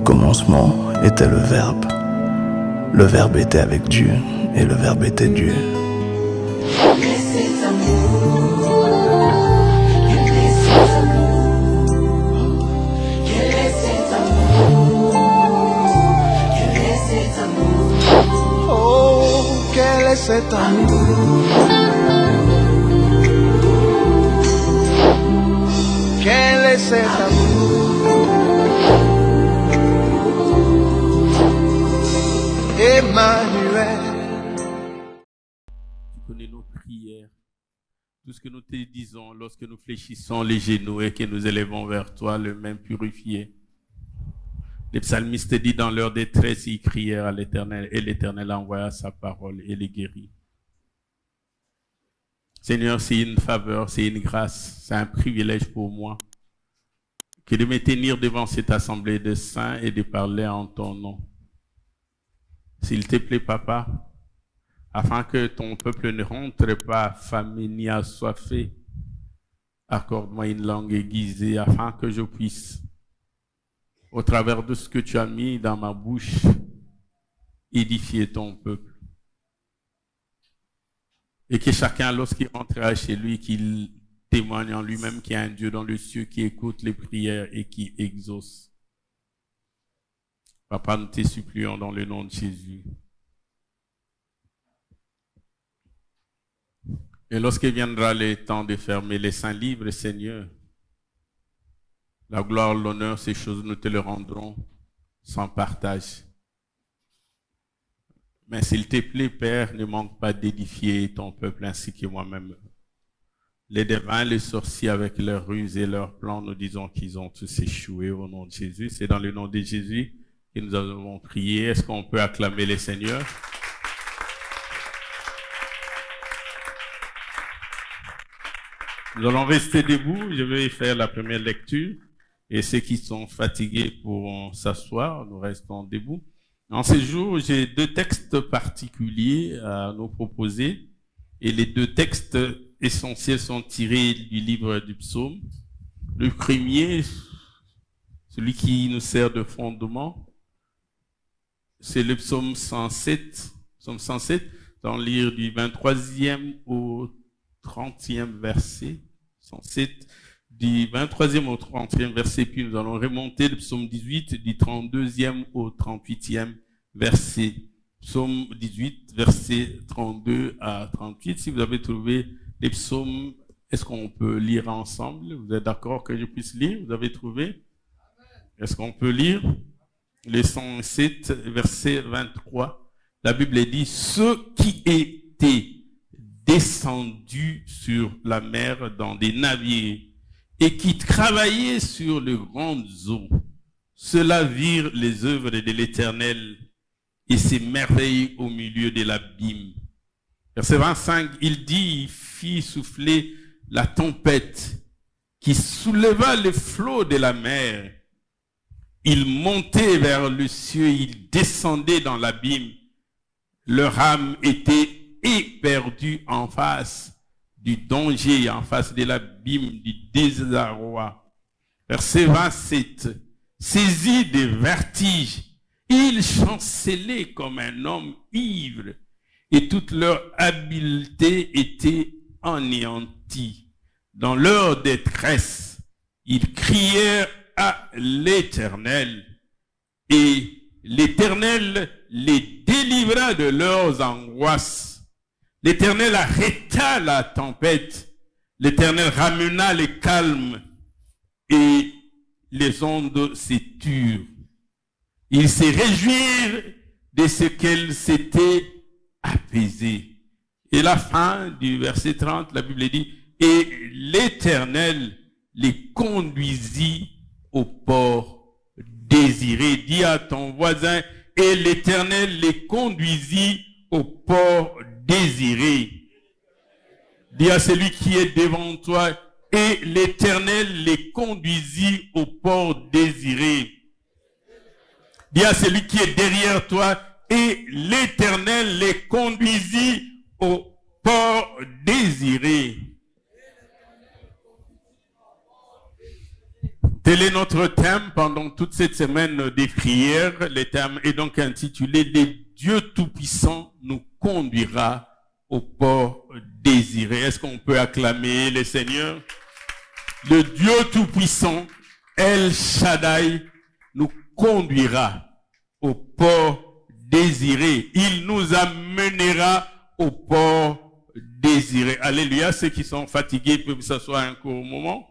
commencement était le Verbe. Le Verbe était avec Dieu et le Verbe était Dieu. Oh, quel est cet amour? Quel est cet amour? Emmanuel. Tu connais nos prières, tout ce que nous te disons lorsque nous fléchissons les genoux et que nous élevons vers toi le même purifié. Les psalmistes disent dans leur détresse, ils crièrent à l'Éternel et l'Éternel envoya sa parole et les guérit. Seigneur, c'est une faveur, c'est une grâce, c'est un privilège pour moi que de me tenir devant cette assemblée de saints et de parler en ton nom. S'il te plaît, Papa, afin que ton peuple ne rentre pas affamé ni assoiffé, accorde-moi une langue aiguisée afin que je puisse, au travers de ce que tu as mis dans ma bouche, édifier ton peuple. Et que chacun, lorsqu'il rentrera chez lui, qu'il témoigne en lui-même qu'il y a un Dieu dans le ciel qui écoute les prières et qui exauce. Papa, nous te supplions dans le nom de Jésus. Et lorsque viendra le temps de fermer les saints livres, Seigneur, la gloire, l'honneur, ces choses, nous te les rendrons sans partage. Mais s'il te plaît, Père, ne manque pas d'édifier ton peuple ainsi que moi-même. Les devins, les sorciers avec leurs ruses et leurs plans, nous disons qu'ils ont tous échoué au nom de Jésus. C'est dans le nom de Jésus que nous avons prié. Est-ce qu'on peut acclamer le Seigneur? Nous allons rester debout. Je vais faire la première lecture. Et ceux qui sont fatigués pourront s'asseoir. Nous restons debout. En ce jour, j'ai deux textes particuliers à nous proposer. Et les deux textes essentiels sont tirés du livre du psaume. Le premier, celui qui nous sert de fondement, c'est le psaume 107. Psaume 107, dans le lire du 23e au 30e verset. 107, du 23e au 30e verset, puis nous allons remonter le psaume 18, du 32e au 38e verset. Psaume 18, verset 32 à 38. Si vous avez trouvé les psaumes, est-ce qu'on peut lire ensemble? Vous êtes d'accord que je puisse lire? Vous avez trouvé? Est-ce qu'on peut lire? Le 107, verset 23. La Bible dit, ceux qui étaient descendus sur la mer dans des navires et qui travaillaient sur les grandes eaux, ceux-là virent les œuvres de l'Éternel et ses merveilles au milieu de l'abîme. Verset 25, il dit, il fit souffler la tempête qui souleva les flots de la mer. Il montait vers le ciel, il descendait dans l'abîme. Leur âme était éperdue en face du danger, en face de l'abîme, du désarroi. Verset 27, saisi de vertige, ils chancelaient comme un homme ivre et toute leur habileté était anéantie. Dans leur détresse, ils crièrent à l'Éternel et l'Éternel les délivra de leurs angoisses. L'Éternel arrêta la tempête. L'Éternel ramena le calme et les ondes se turent. Ils se réjouirent de ce qu'elles s'étaient apaisées. Et la fin du verset 30, la Bible dit, et l'Éternel les conduisit au port désiré. Dis à ton voisin, et l'Éternel les conduisit au port désiré. Dis à celui qui est devant toi, et l'Éternel les conduisit au port désiré. Dis à celui qui est derrière toi, et l'Éternel les conduisit au port désiré. Tel est notre thème pendant toute cette semaine des prières. Le thème est donc intitulé « Le Dieu Tout-Puissant nous conduira au port désiré ». Est-ce qu'on peut acclamer le Seigneur? Le Dieu Tout-Puissant, El Shaddai, nous conduira au port désiré. Il nous amènera au port désiré. Alléluia. Ceux qui sont fatigués peuvent s'asseoir un court moment.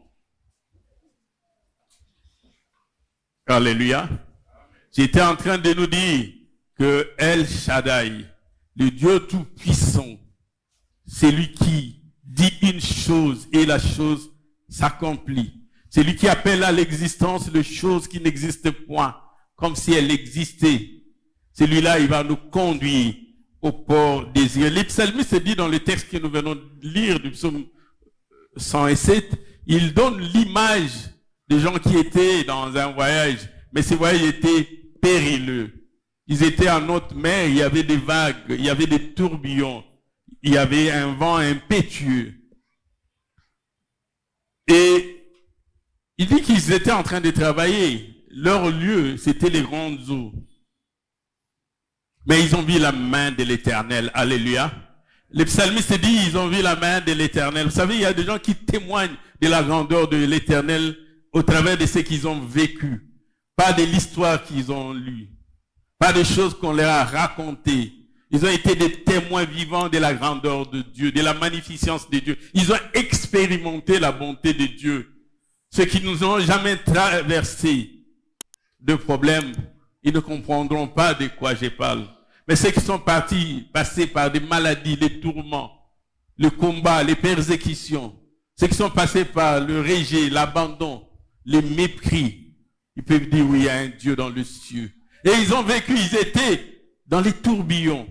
Alléluia. J'étais en train de nous dire que El Shaddai, le Dieu Tout-Puissant, c'est lui qui dit une chose et la chose s'accomplit. C'est lui qui appelle à l'existence les choses qui n'existent point, comme si elles existaient. Celui-là, il va nous conduire au port désiré. Les psalmistes dit dans le texte que nous venons de lire du psaume 107, il donne l'image des gens qui étaient dans un voyage, mais ces voyages étaient périlleux. Ils étaient en haute mer, il y avait des vagues, il y avait des tourbillons, il y avait un vent impétueux. Et il dit qu'ils étaient en train de travailler. Leur lieu, c'était les grandes eaux. Mais ils ont vu la main de l'Éternel. Alléluia. Les psalmistes disent, ils ont vu la main de l'Éternel. Vous savez, il y a des gens qui témoignent de la grandeur de l'Éternel au travers de ce qu'ils ont vécu. Pas de l'histoire qu'ils ont lue. Pas des choses qu'on leur a racontées. Ils ont été des témoins vivants de la grandeur de Dieu, de la magnificence de Dieu. Ils ont expérimenté la bonté de Dieu. Ceux qui nous ont jamais traversé de problèmes, ils ne comprendront pas de quoi je parle. Mais ceux qui sont passés par des maladies, les tourments, le combat, les persécutions, ceux qui sont passés par le rejet, l'abandon, le mépris, ils peuvent dire oui, il y a un Dieu dans le ciel. Et ils ont vécu, ils étaient dans les tourbillons.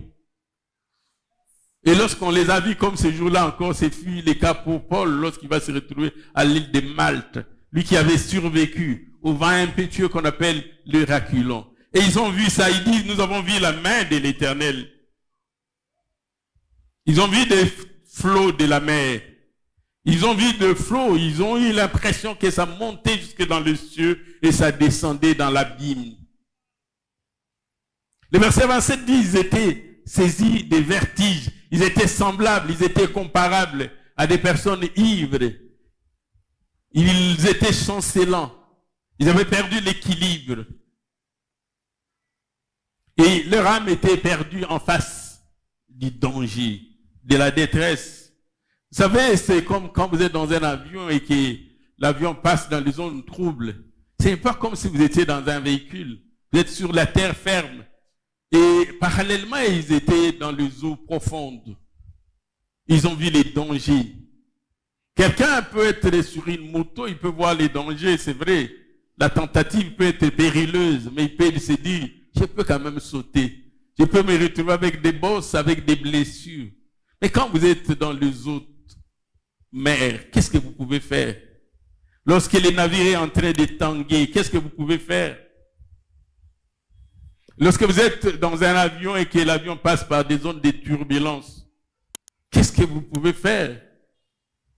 Et lorsqu'on les a vus comme ce jour-là encore, c'est fut le cas pour Paul lorsqu'il va se retrouver à l'île de Malte. Lui qui avait survécu au vent impétueux qu'on appelle le Raculon. Et ils ont vu ça, ils disent, nous avons vu la main de l'Éternel. Ils ont vu des flots de la mer. Ils ont vu des flots, ils ont eu l'impression que ça montait jusque dans le ciel et ça descendait dans l'abîme. Le verset 27 dit, ils étaient saisis des vertiges. Ils étaient semblables, ils étaient comparables à des personnes ivres. Ils étaient chancelants. Ils avaient perdu l'équilibre. Et leur âme était perdue en face du danger, de la détresse. Vous savez, c'est comme quand vous êtes dans un avion et que l'avion passe dans les zones troubles. C'est pas comme si vous étiez dans un véhicule. Vous êtes sur la terre ferme. Et parallèlement, ils étaient dans les eaux profondes. Ils ont vu les dangers. Quelqu'un peut être sur une moto, il peut voir les dangers, c'est vrai. La tentative peut être périlleuse, mais il peut se dire, je peux quand même sauter. Je peux me retrouver avec des bosses, avec des blessures. Mais quand vous êtes dans les eaux mer, qu'est-ce que vous pouvez faire? Lorsque le navire est en train de tanguer, qu'est-ce que vous pouvez faire? Lorsque vous êtes dans un avion et que l'avion passe par des zones de turbulence, qu'est-ce que vous pouvez faire?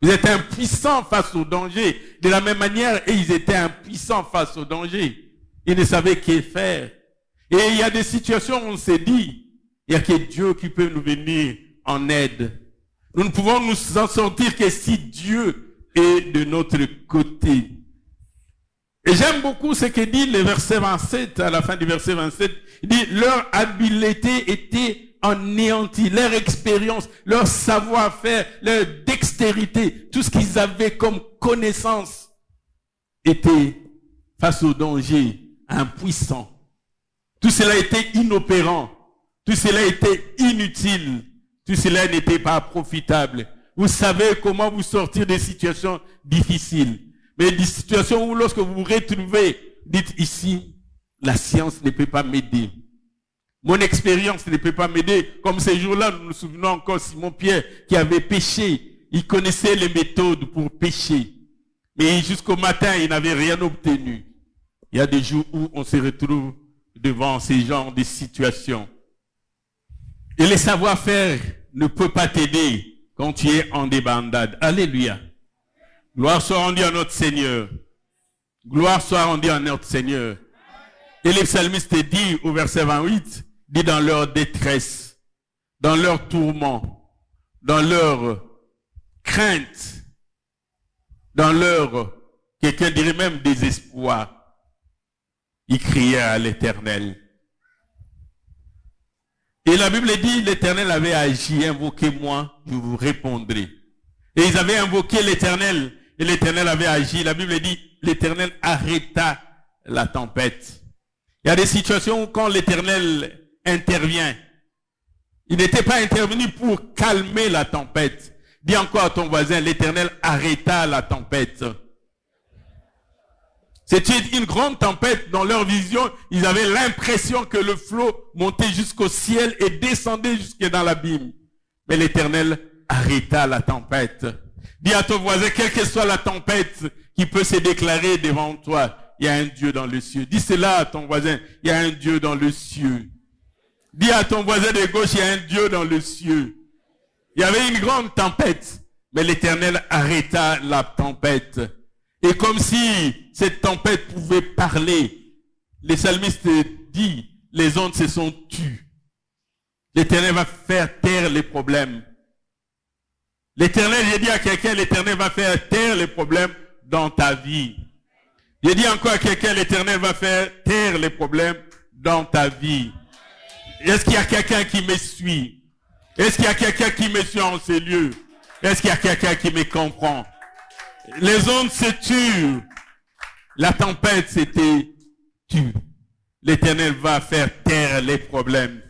Vous êtes impuissant face au danger. De la même manière, et ils étaient impuissants face au danger. Ils ne savaient que faire. Et il y a des situations où on s'est dit, il n'y a que Dieu qui peut nous venir en aide. Nous ne pouvons nous en sortir que si Dieu est de notre côté. Et j'aime beaucoup ce que dit le verset 27, à la fin du verset 27. Il dit, leur habileté était anéantie, leur expérience, leur savoir-faire, leur dextérité, tout ce qu'ils avaient comme connaissance était face au danger, impuissant. Tout cela était inopérant. Tout cela était inutile. Tout cela n'était pas profitable. Vous savez comment vous sortir des situations difficiles. Mais des situations où lorsque vous vous retrouvez, dites ici, la science ne peut pas m'aider. Mon expérience ne peut pas m'aider. Comme ces jours-là, nous nous souvenons encore Simon-Pierre qui avait péché. Il connaissait les méthodes pour pécher. Mais jusqu'au matin, il n'avait rien obtenu. Il y a des jours où on se retrouve devant ces genres de situations. Et le savoir-faire ne peut pas t'aider quand tu es en débandade. Alléluia. Gloire soit rendue à notre Seigneur. Gloire soit rendue à notre Seigneur. Et les psalmistes dit au verset 28, dit dans leur détresse, dans leur tourment, dans leur crainte, dans leur, quelqu'un dirait même désespoir, ils criaient à l'Éternel. Et la Bible dit, l'Éternel avait agi, invoquez-moi, je vous répondrai. Et ils avaient invoqué l'Éternel, et l'Éternel avait agi. La Bible dit, l'Éternel arrêta la tempête. Il y a des situations où quand l'Éternel intervient, il n'était pas intervenu pour calmer la tempête. Dis encore à ton voisin, l'Éternel arrêta la tempête. C'était une grande tempête. Dans leur vision, ils avaient l'impression que le flot montait jusqu'au ciel et descendait jusque dans l'abîme. Mais l'Éternel arrêta la tempête. Dis à ton voisin, quelle que soit la tempête qui peut se déclarer devant toi, il y a un Dieu dans le ciel. Dis cela à ton voisin, il y a un Dieu dans le ciel. Dis à ton voisin de gauche, il y a un Dieu dans le ciel. Il y avait une grande tempête, mais l'Éternel arrêta la tempête. Et comme si cette tempête pouvait parler, les psalmistes disent, les ondes se sont tues. L'Éternel va faire taire les problèmes. L'Éternel, j'ai dit à quelqu'un, l'Éternel va faire taire les problèmes dans ta vie. J'ai dit encore à quelqu'un, l'Éternel va faire taire les problèmes dans ta vie. Est-ce qu'il y a quelqu'un qui me suit? Est-ce qu'il y a quelqu'un qui me suit en ces lieux? Est-ce qu'il y a quelqu'un qui me comprend? Les ondes se tuent. La tempête s'était tue. L'Éternel va faire taire les problèmes.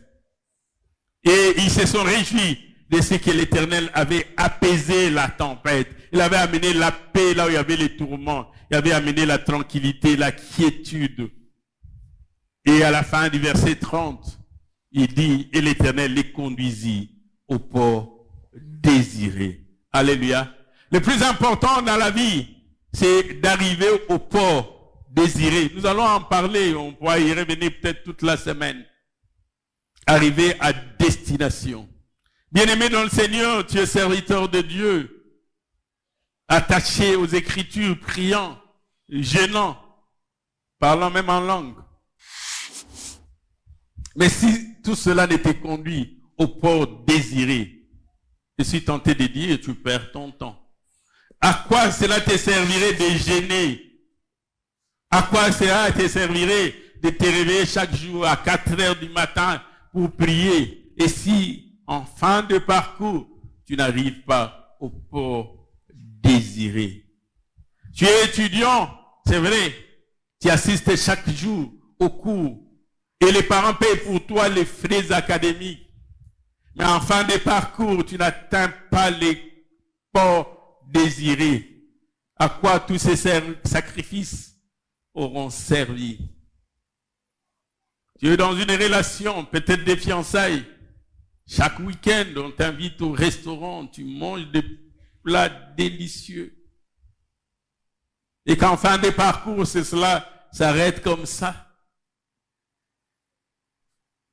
Et ils se sont réjouis de ce que l'Éternel avait apaisé la tempête. Il avait amené la paix là où il y avait les tourments. Il avait amené la tranquillité, la quiétude. Et à la fin du verset 30, il dit, et l'Éternel les conduisit au port désiré. Alléluia. Le plus important dans la vie, c'est d'arriver au port désiré. Nous allons en parler, on pourra y revenir peut-être toute la semaine. Arriver à destination. Bien-aimé dans le Seigneur, tu es serviteur de Dieu, attaché aux Écritures, priant, gênant, parlant même en langue. Mais si tout cela n'était conduit au port désiré, je suis tenté de dire, tu perds ton temps. À quoi cela te servirait de gêner? À quoi cela te servirait de te réveiller chaque jour à 4 heures du matin pour prier? Et si, en fin de parcours, tu n'arrives pas au port désiré? Tu es étudiant, c'est vrai. Tu assistes chaque jour au cours. Et les parents payent pour toi les frais académiques. Mais en fin de parcours, tu n'atteins pas les ports désirés. À quoi tous ces sacrifices auront servi? Tu es dans une relation, peut-être des fiançailles. Chaque week-end, on t'invite au restaurant, tu manges des plats délicieux. Et qu'en fin de parcours, cela s'arrête comme ça.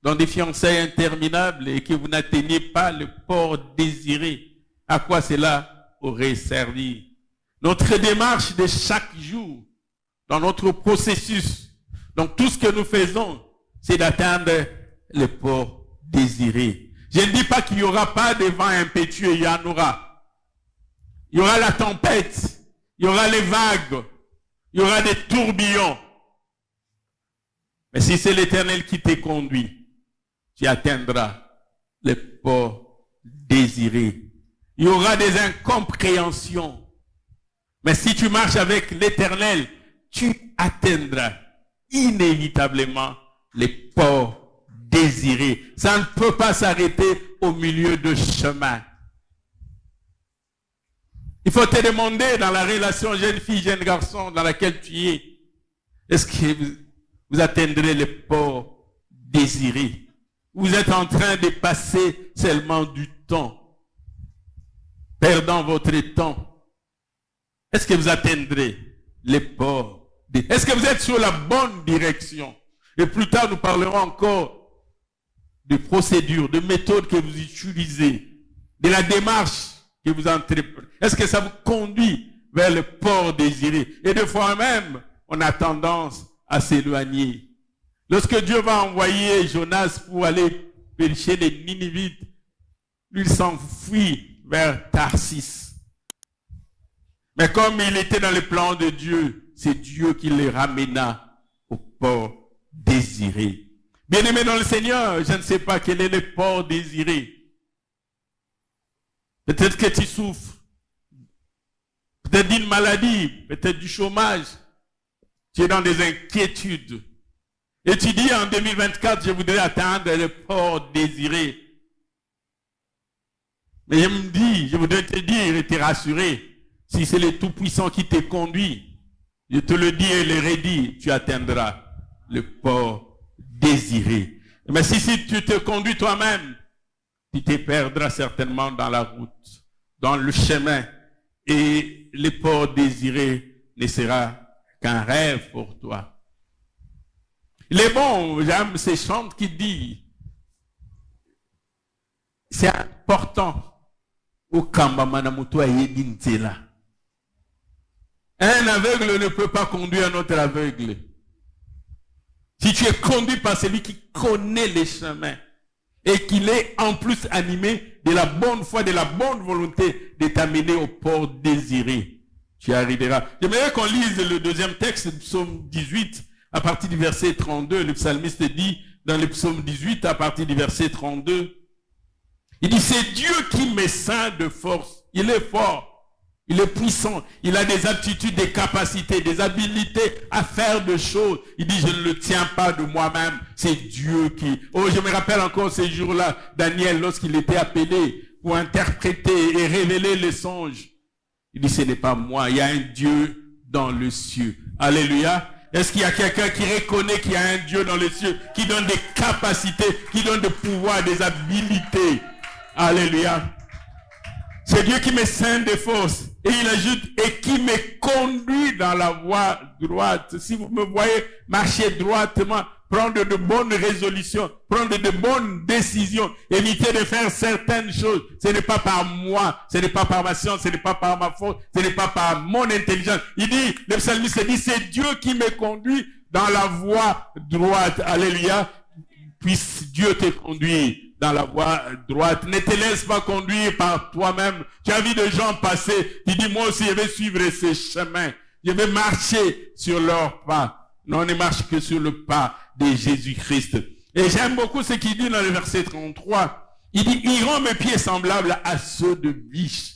Dans des fiançailles interminables et que vous n'atteignez pas le port désiré, à quoi cela aurait servi? Notre démarche de chaque jour, dans notre processus, donc tout ce que nous faisons, c'est d'atteindre le port désiré. Je ne dis pas qu'il n'y aura pas de vent impétueux, il y en aura. Il y aura la tempête, il y aura les vagues, il y aura des tourbillons. Mais si c'est l'Éternel qui te conduit, tu atteindras le port désiré. Il y aura des incompréhensions. Mais si tu marches avec l'Éternel, tu atteindras inévitablement les ports désirés. Ça ne peut pas s'arrêter au milieu de chemin. Il faut te demander dans la relation jeune fille, jeune garçon dans laquelle tu es, est-ce que vous atteindrez les ports désirés? Vous êtes en train de passer seulement du temps, perdant votre temps. Est-ce que vous atteindrez les ports? Est-ce que vous êtes sur la bonne direction? Et plus tard, nous parlerons encore de procédures, de méthodes que vous utilisez, de la démarche que vous entreprenez. Est-ce que ça vous conduit vers le port désiré? Et des fois même, on a tendance à s'éloigner. Lorsque Dieu va envoyer Jonas pour aller pêcher les Ninivites, lui s'enfuit vers Tarsis. Mais comme il était dans le plan de Dieu, c'est Dieu qui les ramena au port désiré. Bien-aimé dans le Seigneur, je ne sais pas quel est le port désiré. Peut-être que tu souffres. Peut-être d'une maladie, peut-être du chômage. Tu es dans des inquiétudes. Et tu dis en 2024, je voudrais atteindre le port désiré. Mais je voudrais te dire et te rassurer, si c'est le Tout-Puissant qui te conduit, je te le dis et le redis, tu atteindras le port désiré. Mais si tu te conduis toi-même, tu te perdras certainement dans la route, dans le chemin, et le port désiré ne sera qu'un rêve pour toi. Il est bon, j'aime ces chants qui disent, c'est important. Un aveugle ne peut pas conduire un autre aveugle. Si tu es conduit par celui qui connaît les chemins et qu'il est en plus animé de la bonne foi, de la bonne volonté de t'amener au port désiré, tu arriveras. J'aimerais qu'on lise le deuxième texte, le psaume 18, à partir du verset 32. Le psalmiste dit dans le psaume 18, à partir du verset 32, il dit, c'est Dieu qui me ceint de force. Il est fort, il est puissant, il a des aptitudes, des capacités, des habilités à faire des choses. Il dit, je ne le tiens pas de moi-même, c'est Dieu qui... Oh, je me rappelle encore ces jours-là, Daniel, lorsqu'il était appelé pour interpréter et révéler les songes. Il dit, ce n'est pas moi, il y a un Dieu dans le ciel. Alléluia. Est-ce qu'il y a quelqu'un qui reconnaît qu'il y a un Dieu dans les cieux, qui donne des capacités, qui donne des pouvoirs, des habilités? Alléluia. C'est Dieu qui me ceint de force. Et il ajoute, et qui me conduit dans la voie droite. Si vous me voyez marcher droitement, prendre de bonnes résolutions, prendre de bonnes décisions, éviter de faire certaines choses. Ce n'est pas par moi, ce n'est pas par ma science, ce n'est pas par ma force, ce n'est pas par mon intelligence. Il dit, le psalmiste dit, c'est Dieu qui me conduit dans la voie droite. Alléluia. Puisse Dieu te conduire dans la voie droite. Ne te laisse pas conduire par toi-même. Tu as vu des gens passer. Tu dis, moi aussi, je vais suivre ces chemins. Je vais marcher sur leurs pas. Non, on ne marche que sur le pas de Jésus-Christ. Et j'aime beaucoup ce qu'il dit dans le verset 33. Il dit, iront mes pieds semblables à ceux de biche.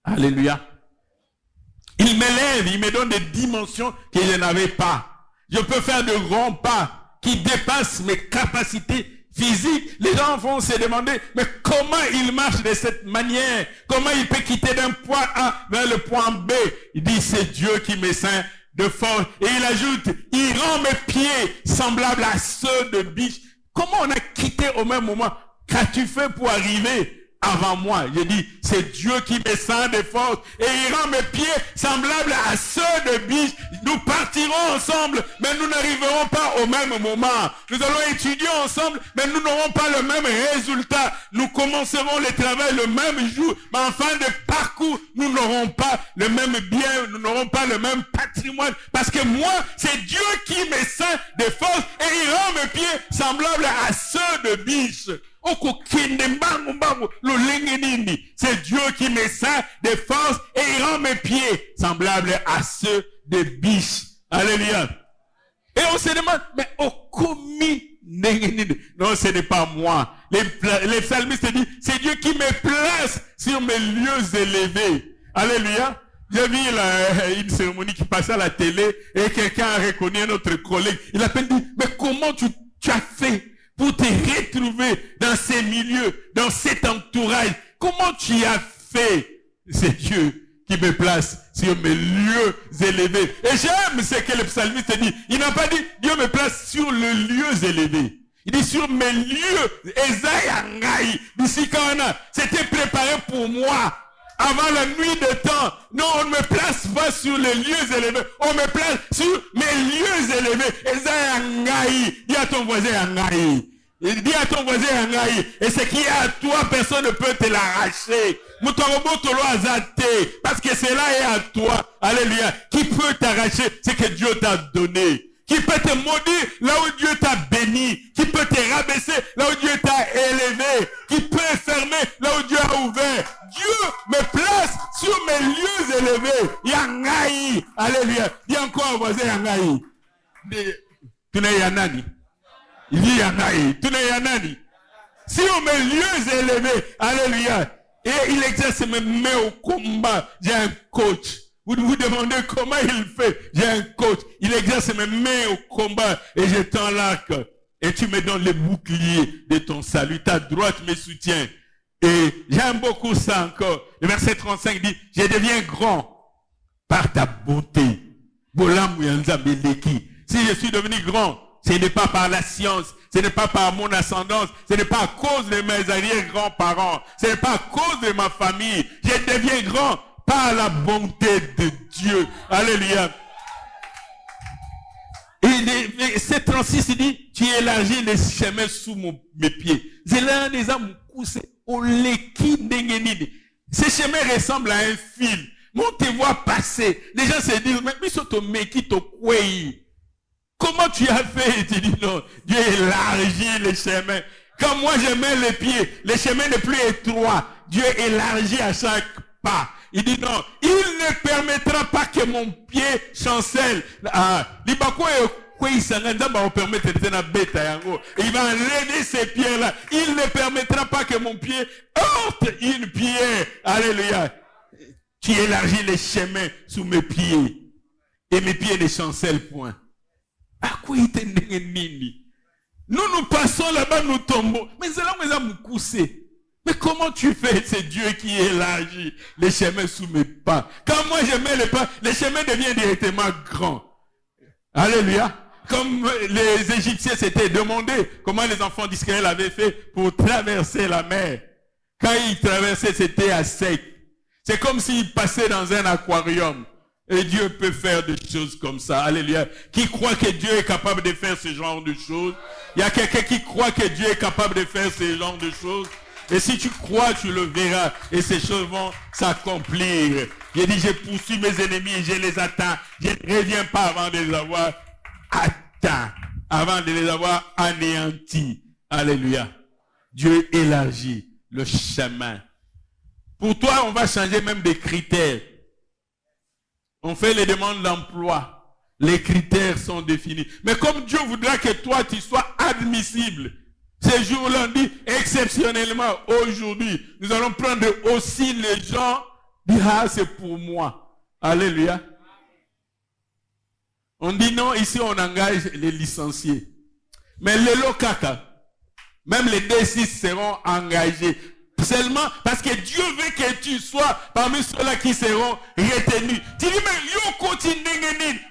Alléluia. Il m'élève, il me donne des dimensions que je n'avais pas. Je peux faire de grands pas qui dépassent mes capacités physique. Les gens vont se demander, mais comment il marche de cette manière? Comment il peut quitter d'un point A vers le point B? Il dit, c'est Dieu qui me ceint de force. Et il ajoute, il rend mes pieds semblables à ceux de biche. Comment on a quitté au même moment? Qu'as-tu fait pour arriver avant moi? Je dis, c'est Dieu qui me ceint de force et il rend mes pieds semblables à ceux de biche. Nous partirons ensemble, mais nous n'arriverons pas au même moment. Nous allons étudier ensemble, mais nous n'aurons pas le même résultat. Nous commencerons le travail le même jour, mais en fin de parcours, nous n'aurons pas le même bien, nous n'aurons pas le même patrimoine. Parce que moi, c'est Dieu qui me ceint de force et il rend mes pieds semblables à ceux de biche. C'est Dieu qui me ceint de force et il rend mes pieds semblables à ceux de biche. Alléluia. Et on se demande, mais non, ce n'est pas moi. Les psalmistes disent, c'est Dieu qui me place sur mes lieux élevés. Alléluia. J'ai vu une cérémonie qui passait à la télé et quelqu'un a reconnu un autre collègue. Il a peine dit, mais comment tu as fait pour te retrouver dans ces milieux, dans cet entourage? Comment tu as fait? C'est Dieu qui me place sur mes lieux élevés. Et j'aime ce que le psalmiste dit. Il n'a pas dit, Dieu me place sur les lieux élevés. Il dit sur mes lieux. C'était préparé pour moi. Avant la nuit de temps. Non, on ne me place pas sur les lieux élevés. On me place sur mes lieux élevés. Dis à ton voisin, Il dit à ton voisin, et ce qui est à toi, personne ne peut te l'arracher. Parce que cela est à toi. Alléluia. Qui peut t'arracher ce que Dieu t'a donné? Qui peut te maudire là où Dieu t'a béni? Qui peut te rabaisser là où Dieu t'a élevé? Qui peut fermer là où Dieu a ouvert? Dieu me place sur mes lieux élevés. Yangaï. Alléluia. Dis encore, voisin, Yangaï. Tu n'es Yanani. Il dit Yangaï. Tu n'es Yanani. Sur mes lieux élevés. Alléluia. Et il exerce mes mains au combat. J'ai un coach. Vous vous demandez comment il fait. J'ai un coach. Il exerce mes mains au combat et je tends l'arc. Et tu me donnes les boucliers de ton salut. Ta droite me soutient. Et j'aime beaucoup ça encore. Le verset 35 dit, je deviens grand par ta bonté. Si je suis devenu grand, ce n'est pas par la science, ce n'est pas par mon ascendance, ce n'est pas à cause de mes arrière-grands-parents, ce n'est pas à cause de ma famille. Je deviens grand par la bonté de Dieu. Alléluia. Et cette 36, il dit, tu élargis les chemins sous mes pieds. Ces chemins ressemblent à un fil. Mais on te voit passer. Les gens se disent, mais comment tu as fait? Et tu dis non, Dieu élargit les chemins. Quand moi je mets les pieds, les chemins n'est plus étroits. Dieu élargit à chaque pas. Il dit non, il ne permettra pas que mon pied chancelle. Il va enlever ces pierres-là. Il ne permettra pas que mon pied heurte une pierre. Alléluia. Tu élargis les chemins sous mes pieds. Et mes pieds ne chancellent point. Nous passons là-bas, nous tombons. Mais c'est là où nous avons coussé. Mais comment tu fais? C'est Dieu qui élargit les chemins sous mes pas. Quand moi je mets les pas, les chemins deviennent directement grands. Alléluia. Comme les Égyptiens s'étaient demandé comment les enfants d'Israël avaient fait pour traverser la mer. Quand ils traversaient, c'était à sec. C'est comme s'ils passaient dans un aquarium. Et Dieu peut faire des choses comme ça. Alléluia. Qui croit que Dieu est capable de faire ce genre de choses? Il y a quelqu'un qui croit que Dieu est capable de faire ce genre de choses? Et si tu crois, tu le verras. Et ces choses vont s'accomplir. Il dit, je poursuis mes ennemis et je les attends. Je ne reviens pas avant de les avoir atteints. Avant de les avoir anéantis. Alléluia. Dieu élargit le chemin. Pour toi, on va changer même des critères. On fait les demandes d'emploi. Les critères sont définis. Mais comme Dieu voudra que toi, tu sois admissible, ce jour-là, on dit exceptionnellement, aujourd'hui, nous allons prendre aussi les gens, dire, ah, c'est pour moi. Alléluia. On dit non, ici on engage les licenciés. Mais les locata, même les D6 seront engagés. Seulement parce que Dieu veut que tu sois parmi ceux-là qui seront retenus. Tu dis, mais yo continue.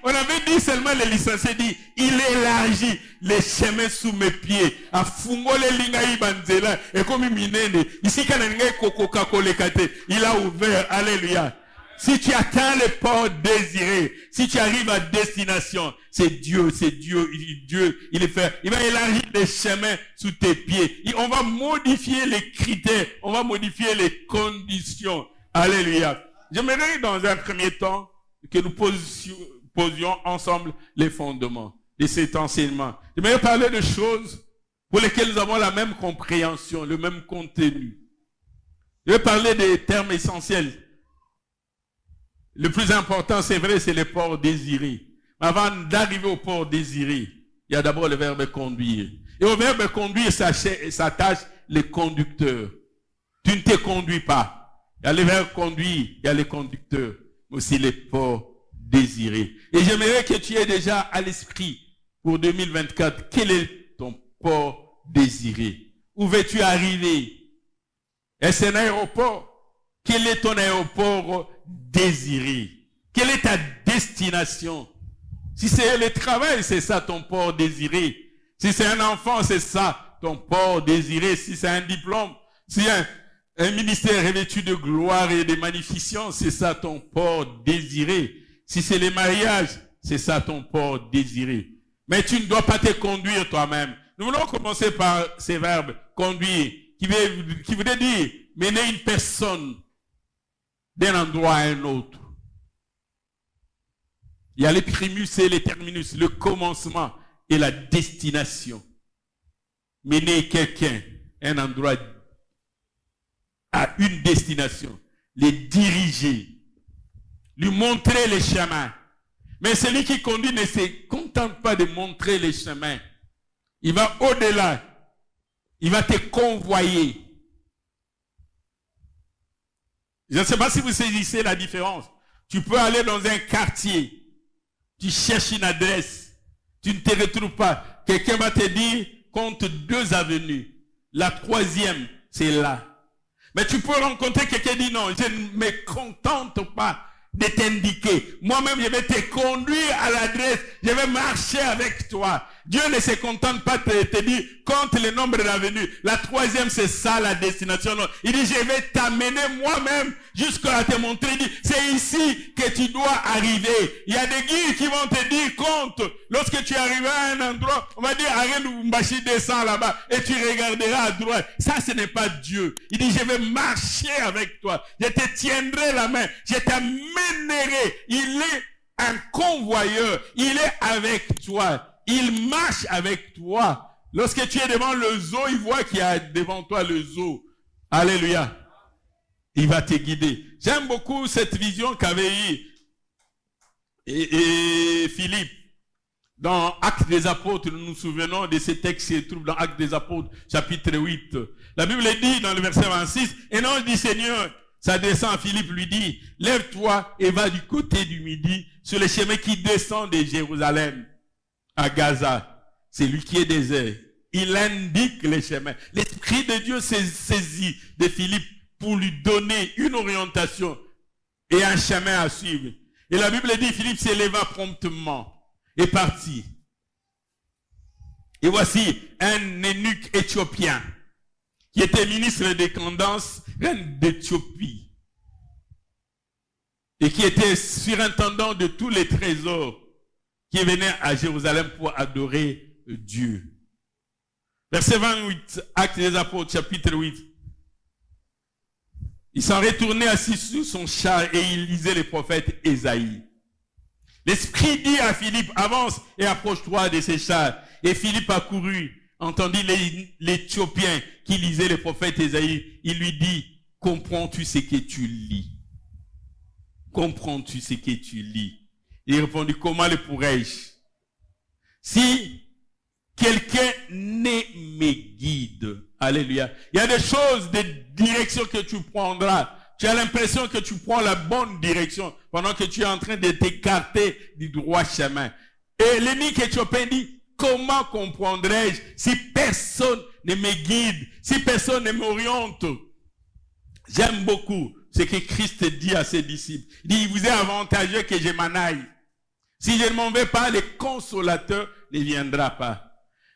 On avait dit seulement les licenciés, dit, il élargit les chemins sous mes pieds. A fungo le lingaï banzela. Et comme minene, ici quand il a ouvert. Alléluia. Si tu atteins le port désiré, si tu arrives à destination, c'est Dieu, il va élargir les chemins sous tes pieds. On va modifier les critères, on va modifier les conditions. Alléluia. J'aimerais dans un premier temps que nous posions ensemble les fondements de cet enseignement. J'aimerais parler de choses pour lesquelles nous avons la même compréhension, le même contenu. Je vais parler des termes essentiels. Le plus important, c'est vrai, c'est le port désiré. Mais avant d'arriver au port désiré, il y a d'abord le verbe conduire. Et au verbe conduire s'attache les conducteurs. Tu ne te conduis pas. Il y a le verbe conduire, il y a les conducteurs, mais aussi les ports désirés. Et j'aimerais que tu aies déjà à l'esprit pour 2024, quel est ton port désiré? Où veux-tu arriver? Est-ce un aéroport? Quel est ton aéroport désiré? Quelle est ta destination? Si c'est le travail, c'est ça ton port désiré. Si c'est un enfant, c'est ça ton port désiré. Si c'est un diplôme, si un ministère revêtu de gloire et de magnificence, c'est ça ton port désiré. Si c'est les mariages, c'est ça ton port désiré. Mais tu ne dois pas te conduire toi-même. Nous voulons commencer par ces verbes conduire, qui voudrait dire mener une personne d'un endroit à un autre. Il y a les primus et les terminus, le commencement et la destination. Mener quelqu'un à un endroit à une destination, les diriger, lui montrer les chemins. Mais celui qui conduit ne se contente pas de montrer les chemins. Il va au-delà. Il va te convoyer. Je ne sais pas si vous saisissez la différence. Tu peux aller dans un quartier. Tu cherches une adresse. Tu ne te retrouves pas. Quelqu'un va te dire, compte 2 avenues. La 3e, c'est là. Mais tu peux rencontrer quelqu'un qui dit non, je ne me contente pas de t'indiquer. Moi-même, je vais te conduire à l'adresse. Je vais marcher avec toi. Dieu ne se contente pas de te dire, compte le nombre d'avenues. La 3e, c'est ça la destination. Non. Il dit, je vais t'amener moi-même jusqu'à te montrer. Il dit, c'est ici que tu dois arriver. Il y a des guides qui vont te dire, compte. Lorsque tu arriveras à un endroit, on va dire, arrête Lumbashi, descends là-bas et tu regarderas à droite. Ça, ce n'est pas Dieu. Il dit, je vais marcher avec toi. Je te tiendrai la main. Je t'amènerai. Il est un convoyeur. Il est avec toi. Il marche avec toi. Lorsque tu es devant le zoo, il voit qu'il y a devant toi le zoo. Alléluia. Il va te guider. J'aime beaucoup cette vision qu'avait eu et Philippe. Dans Actes des Apôtres, nous nous souvenons de ces textes qui se trouvent dans Actes des Apôtres, chapitre 8. La Bible dit dans le verset 26, un ange du Seigneur s'adressant à Philippe lui dit, lève-toi et va du côté du midi sur le chemin qui descend de Jérusalem à Gaza. C'est lui qui est désert. Il indique les chemins. L'Esprit de Dieu s'est saisi de Philippe pour lui donner une orientation et un chemin à suivre. Et la Bible dit, Philippe s'éleva promptement et partit. Et voici un eunuque éthiopien qui était ministre de Candace, reine d'Éthiopie, et qui était surintendant de tous les trésors qui venaient à Jérusalem pour adorer Dieu. Verset 28, Actes des Apôtres, chapitre 8. Il s'en retournait assis sur son char et il lisait les prophètes Ésaïe. L'Esprit dit à Philippe, avance et approche-toi de ces chars. Et Philippe accourut, entendit l'Éthiopien qui lisait les prophètes Ésaïe. Il lui dit, comprends-tu ce que tu lis? Comprends-tu ce que tu lis? Il répondit, comment le pourrais-je? Si quelqu'un ne me guide. Alléluia. Il y a des choses, des directions que tu prendras. Tu as l'impression que tu prends la bonne direction pendant que tu es en train de t'écarter du droit chemin. Et l'eunuque éthiopien dit, comment comprendrais-je si personne ne me guide, si personne ne m'oriente? J'aime beaucoup ce que Christ dit à ses disciples. Il dit, il vous est avantageux que je m'en aille. Si je ne m'en vais pas, le consolateur ne viendra pas.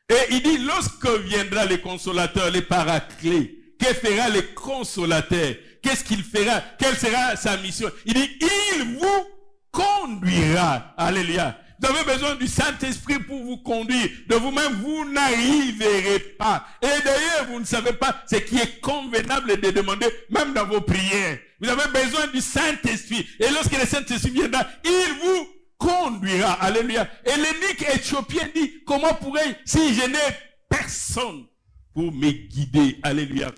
Et il dit, lorsque viendra le consolateur, le paraclet, que fera le consolateur? Qu'est-ce qu'il fera? Quelle sera sa mission? Il dit, il vous conduira. Alléluia. Vous avez besoin du Saint-Esprit pour vous conduire. De vous-même, vous n'arriverez pas. Et d'ailleurs, vous ne savez pas ce qui est convenable de demander, même dans vos prières. Vous avez besoin du Saint-Esprit. Et lorsque le Saint-Esprit viendra, il vous conduira. Alléluia. Et l'eunuque éthiopien dit, comment pourrais-je, si je n'ai personne pour me guider? Alléluia.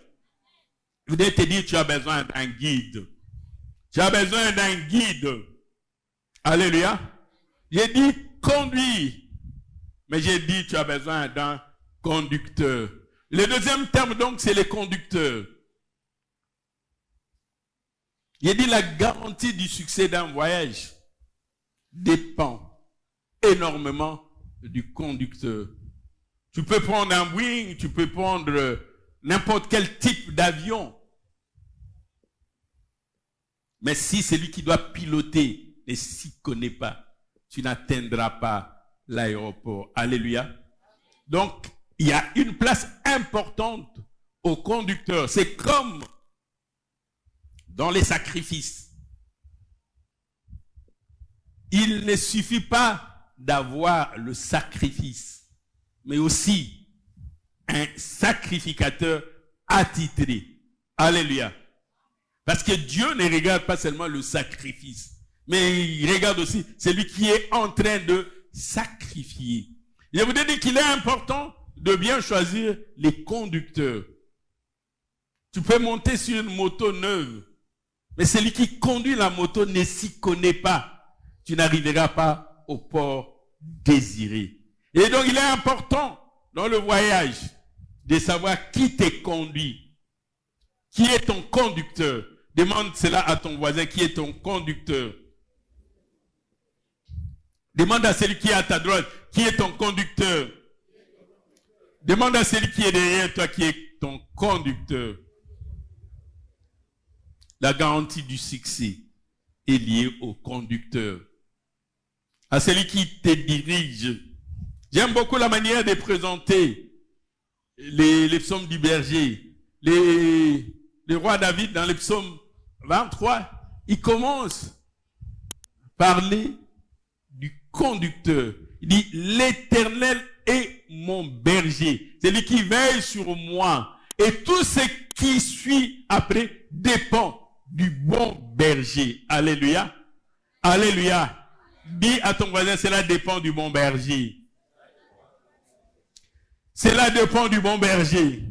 Je voudrais te dire, tu as besoin d'un guide. Tu as besoin d'un guide. Alléluia. J'ai dit conduit. Mais j'ai dit, tu as besoin d'un conducteur. Le deuxième terme, donc, c'est le conducteur. J'ai dit, la garantie du succès d'un voyage dépend énormément du conducteur. Tu peux prendre un Boeing, tu peux prendre n'importe quel type d'avion. Mais si celui qui doit piloter ne s'y connaît pas, tu n'atteindras pas l'aéroport. Alléluia. Donc, il y a une place importante au conducteur. C'est comme dans les sacrifices. Il ne suffit pas d'avoir le sacrifice, mais aussi sacrificateur attitré. Alléluia. Parce que Dieu ne regarde pas seulement le sacrifice, mais il regarde aussi celui qui est en train de sacrifier. Je voudrais dire qu'il est important de bien choisir les conducteurs. Tu peux monter sur une moto neuve, mais celui qui conduit la moto ne s'y connaît pas. Tu n'arriveras pas au port désiré. Et donc, il est important dans le voyage de savoir qui te conduit. Qui est ton conducteur? Demande cela à ton voisin, qui est ton conducteur? Demande à celui qui est à ta droite, qui est ton conducteur? Demande à celui qui est derrière toi, qui est ton conducteur. La garantie du succès est liée au conducteur, à celui qui te dirige. J'aime beaucoup la manière de présenter les psaumes du berger. Le roi David, dans le psaume 23, il commence à parler du conducteur. Il dit, l'Éternel est mon berger, c'est lui qui veille sur moi. Et tout ce qui suit après dépend du bon berger. Alléluia. Alléluia. Dis à ton voisin, cela dépend du bon berger. Cela dépend du bon berger.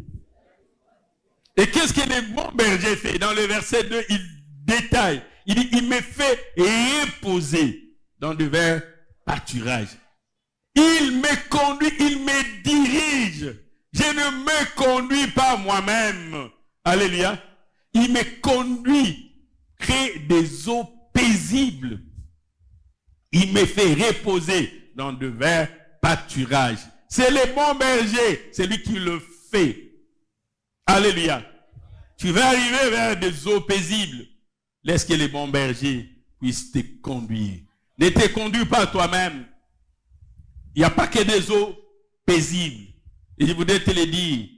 Et qu'est-ce que le bon berger fait? Dans le verset 2, il détaille. Il dit, il me fait reposer dans de verts pâturages. Il me conduit, il me dirige. Je ne me conduis pas moi-même. Alléluia. Il me conduit près des eaux paisibles. Il me fait reposer dans de verts pâturages. C'est le bon berger, c'est lui qui le fait. Alléluia. Tu vas arriver vers des eaux paisibles. Laisse que les bons bergers puissent te conduire. Ne te conduis pas toi-même. Il n'y a pas que des eaux paisibles. Et je voudrais te le dire,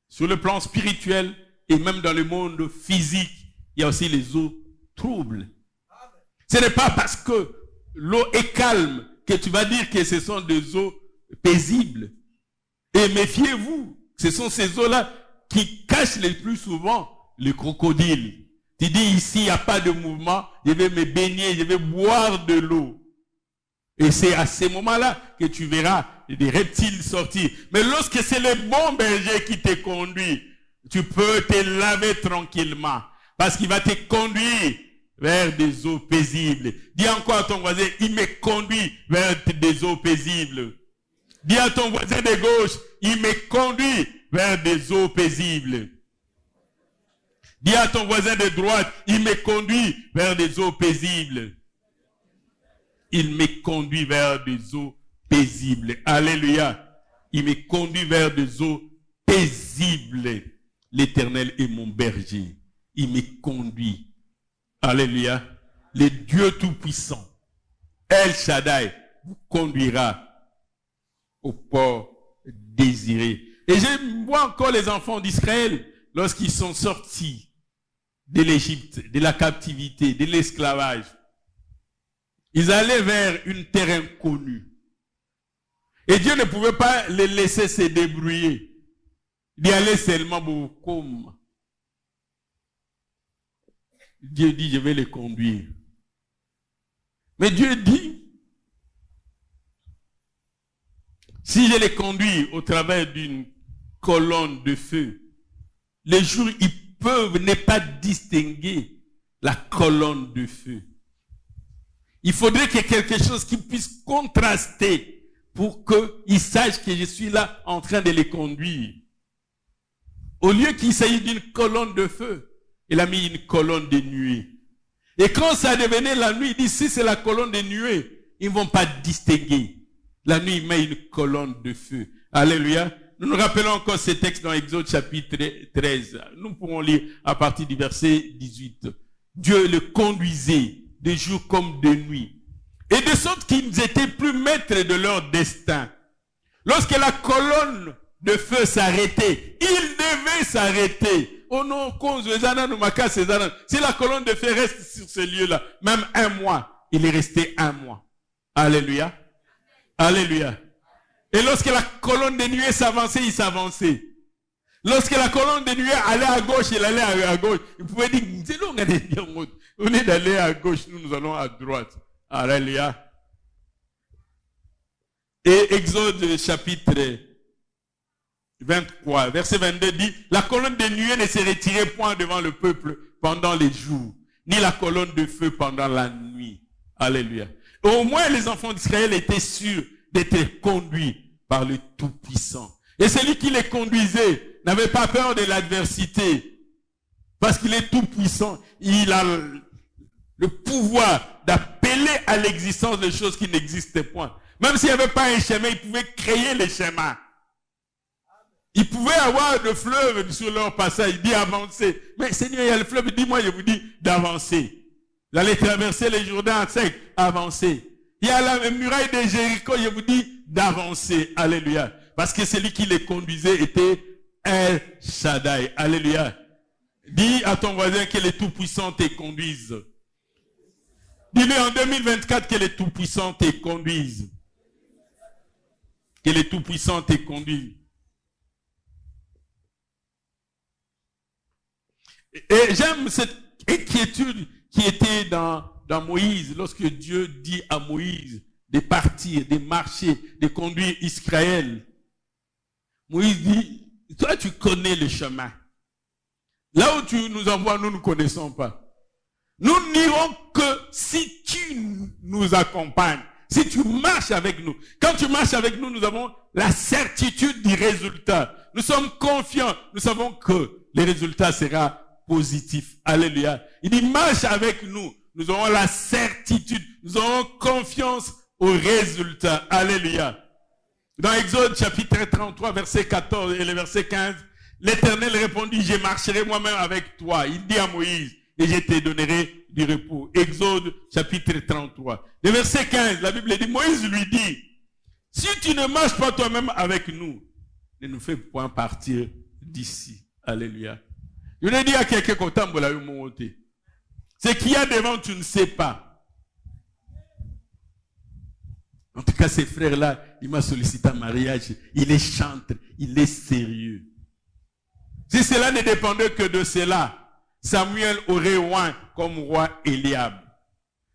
sur le plan spirituel et même dans le monde physique, il y a aussi les eaux troubles. Ce n'est pas parce que l'eau est calme que tu vas dire que ce sont des eaux paisibles. Et méfiez-vous, ce sont ces eaux-là qui cachent le plus souvent les crocodiles. Tu dis ici, il n'y a pas de mouvement, je vais me baigner, je vais boire de l'eau. Et c'est à ces moments-là que tu verras des reptiles sortir. Mais lorsque c'est le bon berger qui te conduit, tu peux te laver tranquillement. Parce qu'il va te conduire vers des eaux paisibles. Dis encore à ton voisin, il me conduit vers des eaux paisibles. Dis à ton voisin de gauche, il me conduit vers des eaux paisibles. Dis à ton voisin de droite, il me conduit vers des eaux paisibles. Il me conduit vers des eaux paisibles. Alléluia. Il me conduit vers des eaux paisibles. L'Éternel est mon berger. Il me conduit. Alléluia. Le Dieu Tout-Puissant, El Shaddai, vous conduira au port désiré. Et je vois encore les enfants d'Israël lorsqu'ils sont sortis de l'Égypte, de la captivité, de l'esclavage. Ils allaient vers une terre inconnue. Et Dieu ne pouvait pas les laisser se débrouiller. Il y allait seulement beaucoup. Dieu dit, je vais les conduire. Mais Dieu dit, si je les conduis au travers d'une colonne de feu, les jours, ils peuvent ne pas distinguer la colonne de feu. Il faudrait qu'il y ait quelque chose qui puisse contraster pour qu'ils sachent que je suis là en train de les conduire. Au lieu qu'il s'agisse d'une colonne de feu, il a mis une colonne de nuée. Et quand ça devenait la nuit, il dit, si c'est la colonne de nuée, ils ne vont pas distinguer. La nuit, il met une colonne de feu. Alléluia. Nous nous rappelons encore ce texte dans Exode chapitre 13. Nous pourrons lire à partir du verset 18. Dieu le conduisait de jour comme de nuit. Et de sorte qu'ils n'étaient plus maîtres de leur destin. Lorsque la colonne de feu s'arrêtait, ils devaient s'arrêter. Oh non, si la colonne de feu reste sur ce lieu-là, même un mois, il est resté un mois. Alléluia. Alléluia. Et lorsque la colonne de nuée s'avançait, il s'avançait. Lorsque la colonne de nuée allait à gauche, il allait à gauche. Il pouvait dire, c'est là, on est d'aller à gauche, nous allons à droite. Alléluia. Et Exode chapitre 23, verset 22 dit, la colonne de nuée ne se retirait point devant le peuple pendant les jours, ni la colonne de feu pendant la nuit. Alléluia. Au moins les enfants d'Israël étaient sûrs d'être conduits par le Tout-Puissant. Et celui qui les conduisait n'avait pas peur de l'adversité. Parce qu'il est Tout-Puissant. Il a le pouvoir d'appeler à l'existence des choses qui n'existaient point. Même s'il n'y avait pas un chemin, il pouvait créer les chemins. Il pouvait avoir de fleuves sur leur passage. Il dit avancer. Mais Seigneur, il y a le fleuve. Il dit, moi, je vous dis d'avancer. Vous allez traverser les Jourdains sec, avancer. Il y a la muraille de Jéricho, je vous dis d'avancer. Alléluia. Parce que celui qui les conduisait était El Shaddai. Alléluia. Dis à ton voisin que les Tout-Puissants te conduisent. Dis-lui en 2024 que les Tout-Puissants te conduisent. Que les Tout-Puissants te conduisent. Et j'aime cette inquiétude qui était dans Moïse, lorsque Dieu dit à Moïse de partir, de marcher, de conduire Israël. Moïse dit, toi tu connais le chemin. Là où tu nous envoies, nous ne connaissons pas. Nous n'irons que si tu nous accompagnes, si tu marches avec nous. Quand tu marches avec nous, nous avons la certitude du résultat. Nous sommes confiants, nous savons que le résultat sera positif. Alléluia. Il dit, marche avec nous. Nous aurons la certitude. Nous aurons confiance au résultat. Alléluia. Dans Exode chapitre 33, verset 14 et le verset 15, l'Éternel répondit, je marcherai moi-même avec toi. Il dit à Moïse, et je te donnerai du repos. Exode chapitre 33. Le verset 15, la Bible dit, Moïse lui dit, si tu ne marches pas toi-même avec nous, ne nous fais point partir d'ici. Alléluia. Je voulais dire à quelqu'un qu'on t'en l'a eu monté. Ce qu'il y a devant, tu ne sais pas. En tout cas, ces frères-là, il m'a sollicité un mariage. Il est chantre, il est sérieux. Si cela ne dépendait que de cela, Samuel aurait oint comme roi Eliab.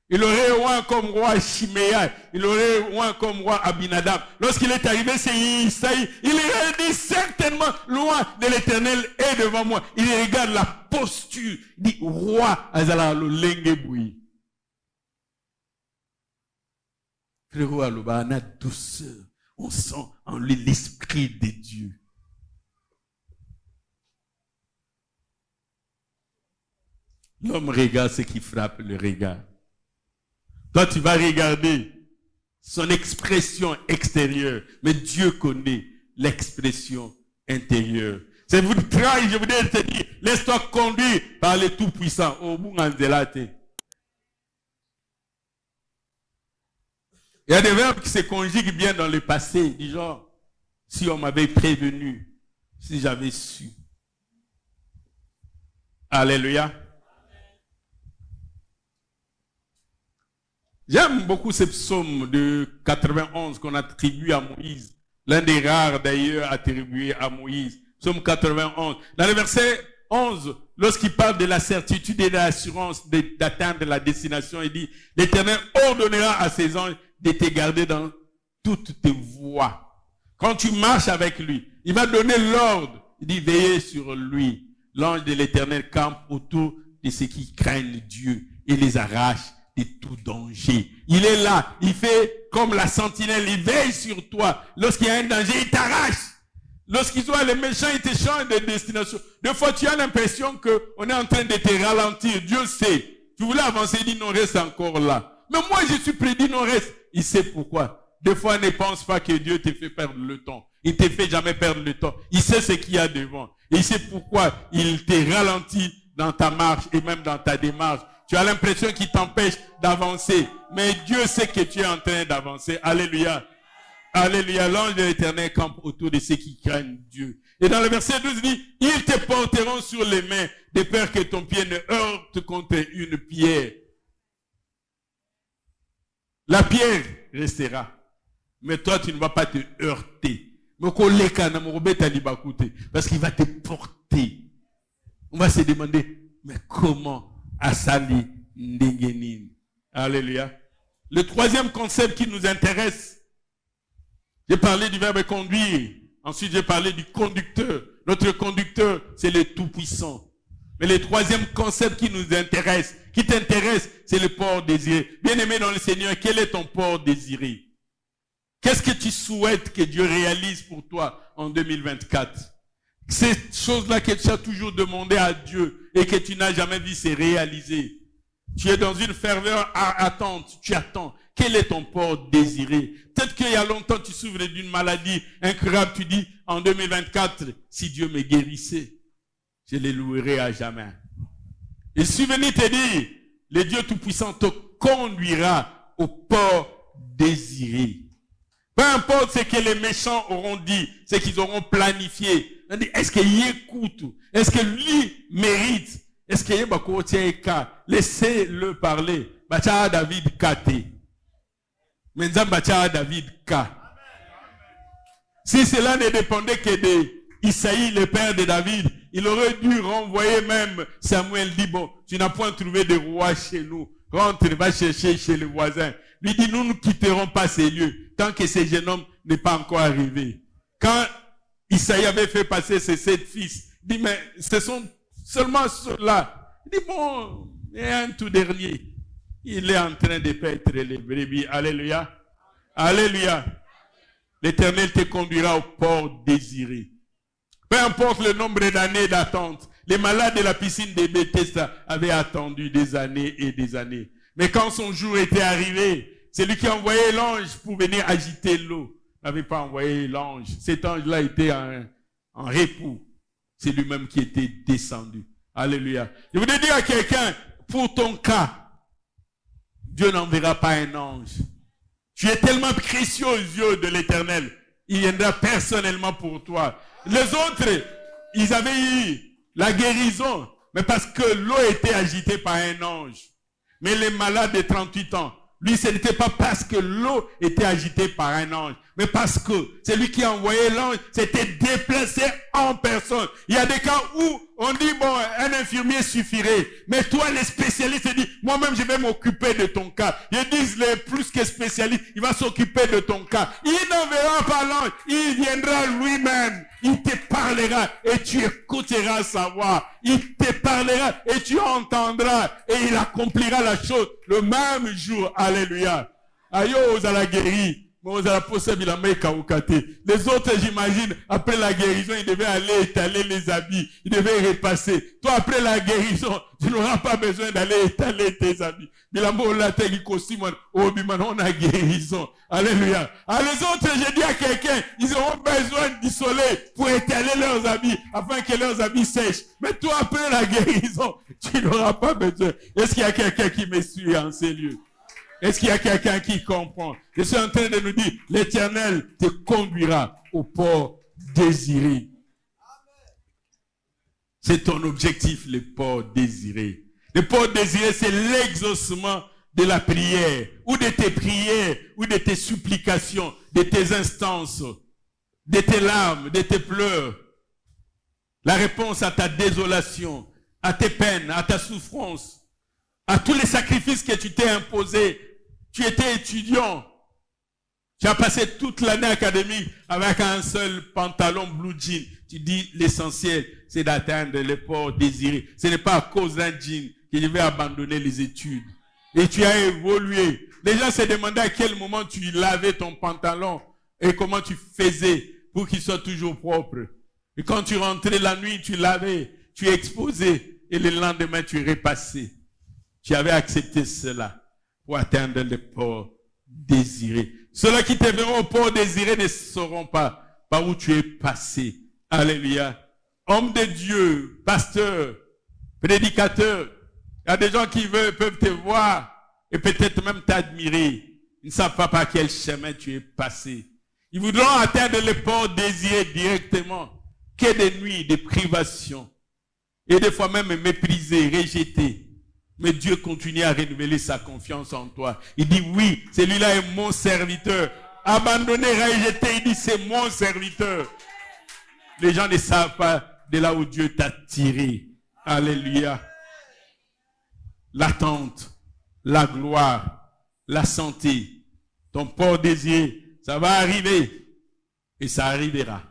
Il aurait oint comme roi Chiméa. Il aurait oint comme roi Abinadab. Lorsqu'il est arrivé, c'est Isaïe. Il aurait dit certainement, loin de l'Éternel est devant moi. Il regarde la posture. Il dit, roi Azala lo lengebui. Frérot Alouba, on a douceur. On sent en lui l'esprit de Dieu. L'homme regarde ce qui frappe le regard. Toi, tu vas regarder son expression extérieure. Mais Dieu connaît l'expression intérieure. C'est vous travail, je voudrais te dire, laisse-toi conduire par le Tout-Puissant. Au bout de il y a des verbes qui se conjuguent bien dans le passé, du genre, si on m'avait prévenu, si j'avais su. Alléluia. J'aime beaucoup ce psaume de 91 qu'on attribue à Moïse. L'un des rares d'ailleurs attribués à Moïse. Psaume 91. Dans le verset 11, lorsqu'il parle de la certitude et de l'assurance d'atteindre la destination, il dit, l'Éternel ordonnera à ses anges de te garder dans toutes tes voies. Quand tu marches avec lui, il va donner l'ordre. Il dit, veillez sur lui. L'ange de l'Éternel campe autour de ceux qui craignent Dieu et les arrache de tout danger. Il est là, il fait comme la sentinelle, il veille sur toi. Lorsqu'il y a un danger, il t'arrache. Lorsqu'ils voient les méchants, ils te changent de destination. Des fois, tu as l'impression qu'on est en train de te ralentir. Dieu sait. Tu voulais avancer, il dit non, reste encore là. Mais moi, je suis prêt, dit non, reste. Il sait pourquoi. Des fois, ne pense pas que Dieu te fait perdre le temps. Il te fait jamais perdre le temps. Il sait ce qu'il y a devant. Et il sait pourquoi il te ralentit dans ta marche et même dans ta démarche. Tu as l'impression qu'il t'empêche d'avancer. Mais Dieu sait que tu es en train d'avancer. Alléluia. Alléluia. L'ange de l'Éternel campe autour de ceux qui craignent Dieu. Et dans le verset 12, il dit, ils te porteront sur les mains de peur que ton pied ne heurte contre une pierre. La pierre restera. mais toi, tu ne vas pas te heurter. Parce qu'il va te porter. On va se demander, mais comment Asali Ndengenin? Alléluia. Le troisième concept qui nous intéresse, j'ai parlé du verbe conduire. Ensuite, j'ai parlé du conducteur. Notre conducteur, c'est le Tout-Puissant. Mais le troisième concept qui nous intéresse, qui t'intéresse, c'est le port désiré. Bien-aimé dans le Seigneur, quel est ton port désiré? Qu'est-ce que tu souhaites que Dieu réalise pour toi en 2024? Ces choses-là que tu as toujours demandé à Dieu et que tu n'as jamais vu se réaliser. Tu es dans une ferveur attente, tu attends. Quel est ton port désiré? Peut-être qu'il y a longtemps, tu souffres d'une maladie incurable. Tu dis, en 2024, si Dieu me guérissait, je les louerai à jamais. Et suis venu te dire, le Dieu Tout-Puissant te conduira au port désiré. Peu importe ce que les méchants auront dit, ce qu'ils auront planifié. Est-ce qu'il écoute? Est-ce que lui mérite? Est-ce qu'il y a laissez-le parler. Bacha David Kate. Maintenant, Bacha David K. Si cela ne dépendait que d'Isaïe, le père de David, il aurait dû renvoyer même Samuel, dit, bon, tu n'as point trouvé de roi chez nous. Rentre, va chercher chez le voisin. Lui dit, nous ne quitterons pas ces lieux tant que ce jeune homme n'est pas encore arrivé. Quand Isaïe avait fait passer ses 7 fils, il dit, mais ce sont seulement ceux-là. Il dit, bon, il y a un tout dernier. Il est en train de paître les brebis. Alléluia. Alléluia. L'Éternel te conduira au port désiré. Peu importe le nombre d'années d'attente. Les malades de la piscine de Bethesda avaient attendu des années et des années. Mais quand son jour était arrivé, c'est lui qui a envoyé l'ange pour venir agiter l'eau. Il n'avait pas envoyé l'ange. Cet ange-là était en repos. C'est lui-même qui était descendu. Alléluia. Je voudrais dire à quelqu'un, pour ton cas, Dieu n'enverra pas un ange. Tu es tellement précieux aux yeux de l'Éternel. Il viendra personnellement pour toi. Les autres, ils avaient eu la guérison, mais parce que l'eau était agitée par un ange. Mais les malades de 38 ans, lui, ce n'était pas parce que l'eau était agitée par un ange, mais parce que c'est lui qui a envoyé l'ange, s'était déplacé en personne. Il y a des cas où on dit, bon, un infirmier suffirait. Mais toi, les spécialistes, disent, moi-même, je vais m'occuper de ton cas. Ils disent, les plus que spécialistes, il va s'occuper de ton cas. Il n'enverra pas l'ange, il viendra lui-même. Il te parlera et tu écouteras sa voix. Il te parlera et tu entendras et il accomplira la chose le même jour. Alléluia. Ayo, vous allez guérir. Les autres, j'imagine, après la guérison, ils devaient aller étaler les habits. Ils devaient repasser. Toi, après la guérison, tu n'auras pas besoin d'aller étaler tes habits. On a guérison. Alléluia. Les autres, j'ai dit à quelqu'un, ils auront besoin du soleil pour étaler leurs habits, afin que leurs habits sèchent. Mais toi, après la guérison, tu n'auras pas besoin. Est-ce qu'il y a quelqu'un qui me suit en ces lieux? Est-ce qu'il y a quelqu'un qui comprend? Je suis en train de nous dire, l'Éternel te conduira au port désiré. C'est ton objectif, le port désiré. Le port désiré, c'est l'exaucement de la prière, ou de tes prières, ou de tes supplications, de tes instances, de tes larmes, de tes pleurs. La réponse à ta désolation, à tes peines, à ta souffrance, à tous les sacrifices que tu t'es imposés. Tu étais étudiant. Tu as passé toute l'année académique avec un seul pantalon blue jean. Tu dis l'essentiel, c'est d'atteindre le port désiré. Ce n'est pas à cause d'un jean que je vais abandonner les études. Et tu as évolué. Les gens se demandaient à quel moment tu lavais ton pantalon et comment tu faisais pour qu'il soit toujours propre. Et quand tu rentrais la nuit, tu lavais, tu exposais et le lendemain, tu repassais. Tu avais accepté cela pour atteindre le port désiré. Ceux-là qui te verront au port désiré ne sauront pas par où tu es passé. Alléluia. Homme de Dieu, pasteur, prédicateur. Il y a des gens qui peuvent te voir et peut-être même t'admirer. Ils ne savent pas par quel chemin tu es passé. Ils voudront atteindre le port désiré directement. Que des nuits, des privations. Et des fois même méprisé, rejeté. Mais Dieu continue à renouveler sa confiance en toi. Il dit, oui, celui-là est mon serviteur. abandonné, rejeté. Il dit, c'est mon serviteur. Les gens ne savent pas de là où Dieu t'a tiré. Alléluia. L'attente, la gloire, la santé, ton port désiré, ça va arriver et ça arrivera.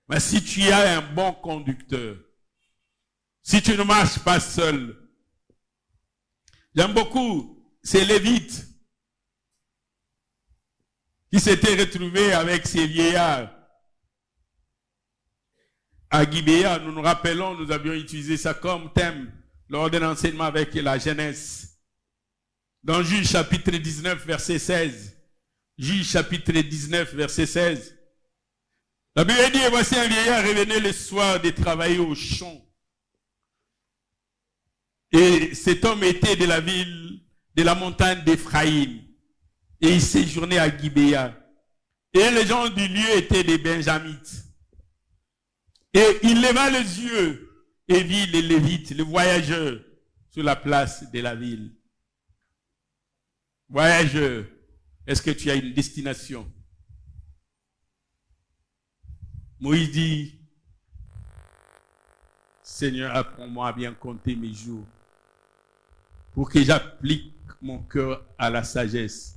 Mais si tu as un bon conducteur, si tu ne marches pas seul, j'aime beaucoup ces Lévites qui s'étaient retrouvés avec ces vieillards à Gibéa. Nous nous rappelons, nous avions utilisé ça comme thème lors de l'enseignement avec la jeunesse. Dans Juge chapitre 19, verset 16. Juge chapitre 19, verset 16. La Bible dit, et voici un vieillard revenait le soir de travailler au champ. Et cet homme était de la ville, de la montagne d'Éphraïm. Et il séjournait à Gibéa. Et les gens du lieu étaient des Benjamites. Et il leva les yeux et vit les Lévites, les voyageurs, sur la place de la ville. Voyageur, est-ce que tu as une destination? Moïse dit, Seigneur, apprends-moi à bien compter mes jours pour que j'applique mon cœur à la sagesse.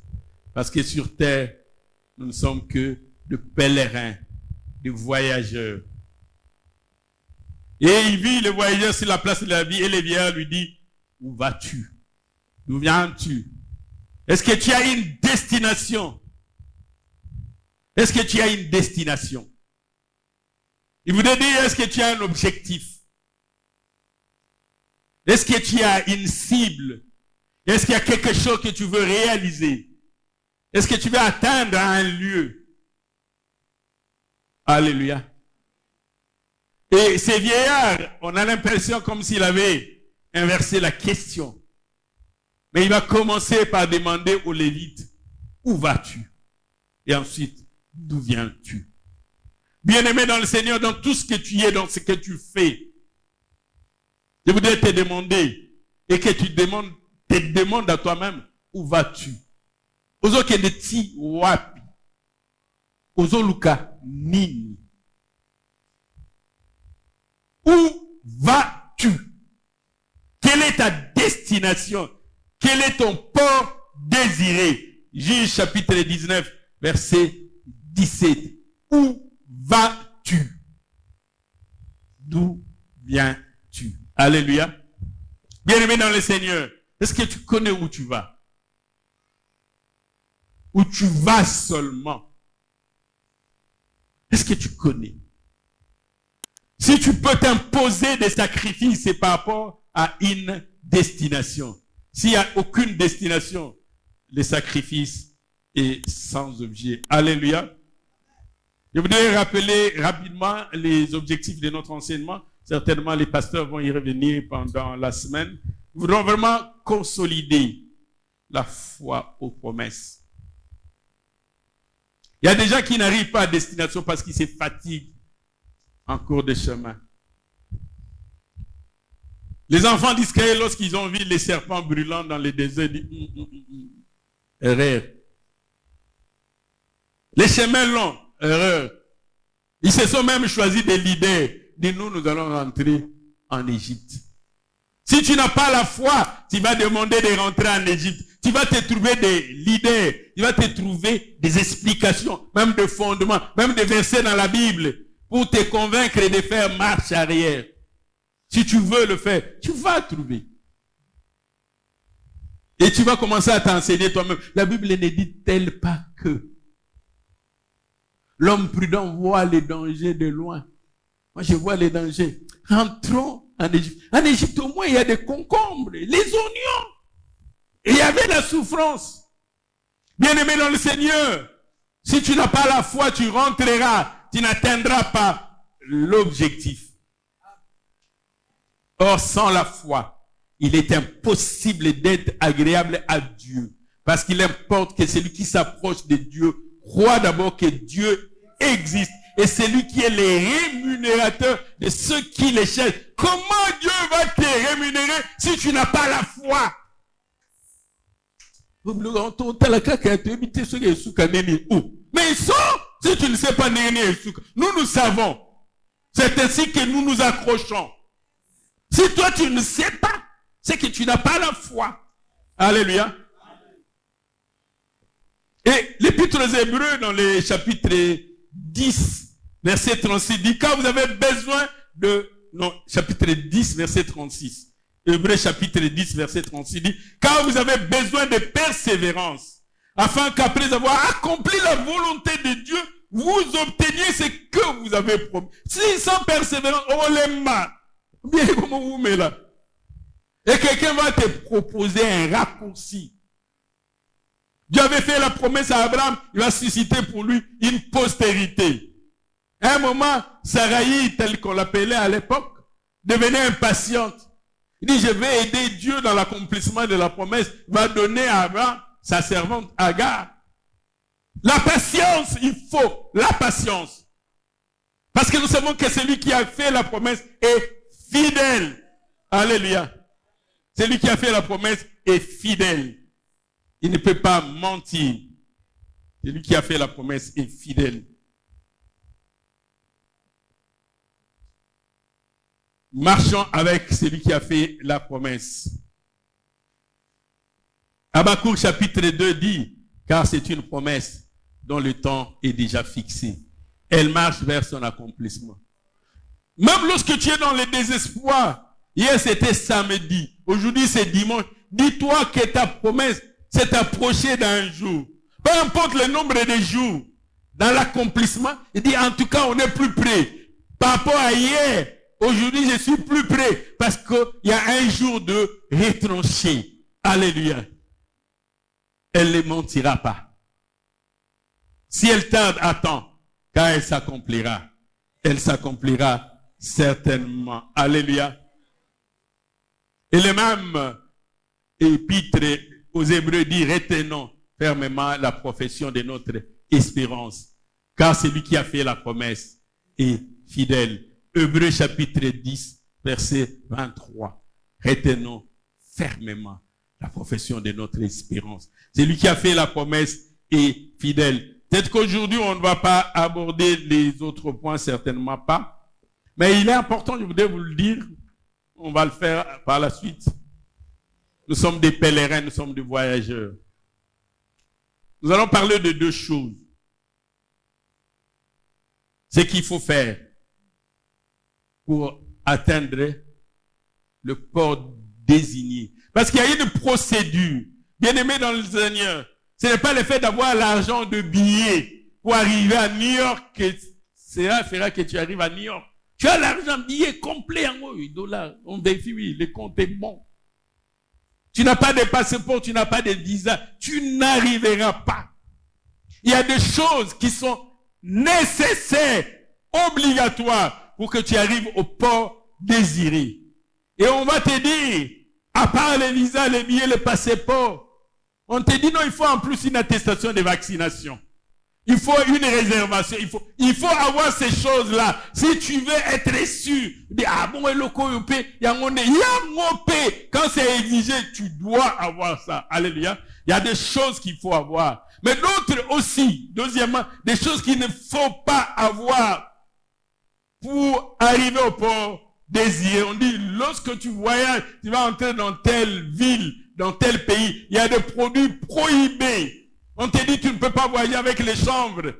Parce que sur terre, nous ne sommes que de pèlerins, de voyageurs. Et il vit le voyageur sur la place de la vie et le vieillard lui dit, où vas-tu? D'où viens-tu? Est-ce que tu as une destination? Est-ce que tu as une destination? Il voudrait dire, est-ce que tu as un objectif? Est-ce que tu as une cible? Est-ce qu'il y a quelque chose que tu veux réaliser? Est-ce que tu veux atteindre un lieu? Alléluia. Et ces vieillards, on a l'impression comme s'il avait inversé la question. Mais il va commencer par demander aux Lévites, où vas-tu? Et ensuite, d'où viens-tu? Bien-aimé dans le Seigneur, dans tout ce que tu es, dans ce que tu fais, je voudrais te demander, et que tu te demandes à toi-même, où vas-tu? Ozo kendeti wapi? Ozo luka nini? Où vas-tu? Quelle est ta destination? Quel est ton port désiré? Juge chapitre 19, verset 17. Où vas-tu? D'où viens-tu? Alléluia. Bien-aimé dans le Seigneur, est-ce que tu connais où tu vas? Où tu vas seulement? Est-ce que tu connais? Si tu peux t'imposer des sacrifices, c'est par rapport à une destination. S'il n'y a aucune destination, le sacrifice est sans objet. Alléluia. Je voudrais rappeler rapidement les objectifs de notre enseignement. Certainement, les pasteurs vont y revenir pendant la semaine. Nous voudrons vraiment consolider la foi aux promesses. Il y a des gens qui n'arrivent pas à destination parce qu'ils se fatiguent en cours de chemin. Les enfants d'Israël, lorsqu'ils ont vu les serpents brûlants dans le désert, disent erreur. Les chemins longs, erreur. Ils se sont même choisis des leaders. Dis nous allons rentrer en Égypte. Si tu n'as pas la foi, tu vas demander de rentrer en Égypte. Tu vas te trouver des leaders. Tu vas te trouver des explications, même de fondements, même des versets dans la Bible pour te convaincre de faire marche arrière. Si tu veux le faire, tu vas trouver. Et tu vas commencer à t'enseigner toi-même. La Bible ne dit-elle pas que l'homme prudent voit les dangers de loin? Moi, je vois les dangers. Rentrons en Égypte. En Égypte, au moins, il y a des concombres, les oignons. Et il y avait la souffrance. Bien-aimé dans le Seigneur, si tu n'as pas la foi, tu rentreras. Tu n'atteindras pas l'objectif. Or, sans la foi, il est impossible d'être agréable à Dieu. Parce qu'il importe que celui qui s'approche de Dieu croit d'abord que Dieu existe. Et c'est lui qui est le rémunérateur de ceux qui les cherchent. Comment Dieu va te rémunérer si tu n'as pas la foi? Mais ils sont, si tu ne sais pas, nous savons. C'est ainsi que nous nous accrochons. Si toi tu ne sais pas, c'est que tu n'as pas la foi. Alléluia. Et l'Épître aux Hébreux, dans le chapitre 10, verset 36, dit, quand vous avez besoin de... Non, chapitre 10, verset 36. Hébreux chapitre 10, verset 36 dit, quand vous avez besoin de persévérance, afin qu'après avoir accompli la volonté de Dieu, vous obteniez ce que vous avez promis. Si sans persévérance, on les mal. Bien, comment vous mettez là? Et quelqu'un va te proposer un raccourci. Dieu avait fait la promesse à Abraham, il va susciter pour lui une postérité. À un moment, Saraï, tel qu'on l'appelait à l'époque, devenait impatiente. Il dit, je vais aider Dieu dans l'accomplissement de la promesse. Il va donner à Abraham, sa servante Agar. La patience, il faut la patience. Parce que nous savons que celui qui a fait la promesse est fidèle. Alléluia. Celui qui a fait la promesse est fidèle. Il ne peut pas mentir. Celui qui a fait la promesse est fidèle. Marchons avec celui qui a fait la promesse. Habakkuk chapitre 2 dit, car c'est une promesse dont le temps est déjà fixé. Elle marche vers son accomplissement. Même lorsque tu es dans le désespoir, hier c'était samedi, aujourd'hui c'est dimanche, dis-toi que ta promesse s'est approchée d'un jour. Peu importe le nombre de jours, dans l'accomplissement, il dit en tout cas on est plus près. Par rapport à hier, aujourd'hui, je suis plus près parce qu'il y a un jour de retranché. Alléluia. Elle ne mentira pas. Si elle tarde, attends, car elle s'accomplira. Elle s'accomplira certainement. Alléluia. Et le même épître aux Hébreux dit, retenons fermement la profession de notre espérance, car celui qui a fait la promesse est fidèle. Hébreux chapitre 10, verset 23. Retenons fermement la profession de notre espérance. Celui qui a fait la promesse est fidèle. Peut-être qu'aujourd'hui, on ne va pas aborder les autres points, certainement pas. Mais il est important, je voudrais vous le dire, on va le faire par la suite. Nous sommes des pèlerins, nous sommes des voyageurs. Nous allons parler de deux choses. Ce qu'il faut faire pour atteindre le port désigné. Parce qu'il y a une procédure. Bien-aimé dans le Seigneur, ce n'est pas le fait d'avoir l'argent de billets pour arriver à New York que cela fera que tu arrives à New York. Tu as l'argent billet complet en $. On vérifie, oui, le compte est bon. Tu n'as pas de passeport, tu n'as pas de visa, tu n'arriveras pas. Il y a des choses qui sont nécessaires, obligatoires, pour que tu arrives au port désiré. Et on va te dire, à part les visas, les billets, les passeports, on te dit non, il faut en plus une attestation de vaccination. Il faut une réservation. Il faut avoir ces choses-là. Si tu veux être sûr, ah bon, quand c'est exigé, tu dois avoir ça. Alléluia. Il y a des choses qu'il faut avoir. Mais d'autres aussi, deuxièmement, des choses qu'il ne faut pas avoir pour arriver au port désiré. On dit, lorsque tu voyages, tu vas entrer dans telle ville, dans tel pays, il y a des produits prohibés. On te dit, tu ne peux pas voyager avec les chambres.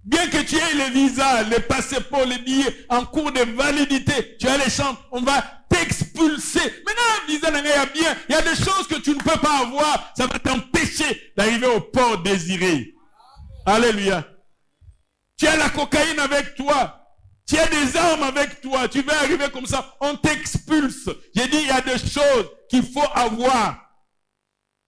Bien que tu aies les visas, les passeports, les billets en cours de validité, tu as les chambres, on va t'expulser. Maintenant, le visa, il y a des choses que tu ne peux pas avoir, ça va t'empêcher d'arriver au port désiré. Alléluia. Tu as la cocaïne avec toi. Tu as des armes avec toi. Tu veux arriver comme ça, on t'expulse. J'ai dit, il y a des choses qu'il faut avoir.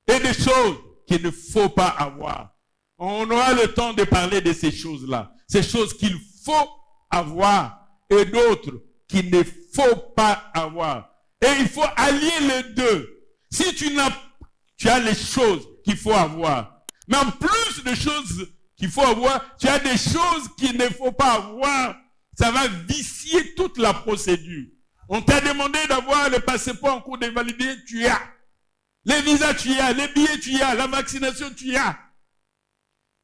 Et des choses qu'il ne faut pas avoir. On aura le temps de parler de ces choses-là. Ces choses qu'il faut avoir et d'autres qu'il ne faut pas avoir. Et il faut allier les deux. Si tu as les choses qu'il faut avoir. Mais en plus de choses qu'il faut avoir, tu as des choses qu'il ne faut pas avoir. Ça va vicier toute la procédure. On t'a demandé d'avoir le passeport en cours de validité, tu as. Les visas, tu y as. Les billets, tu y as. La vaccination, tu y as.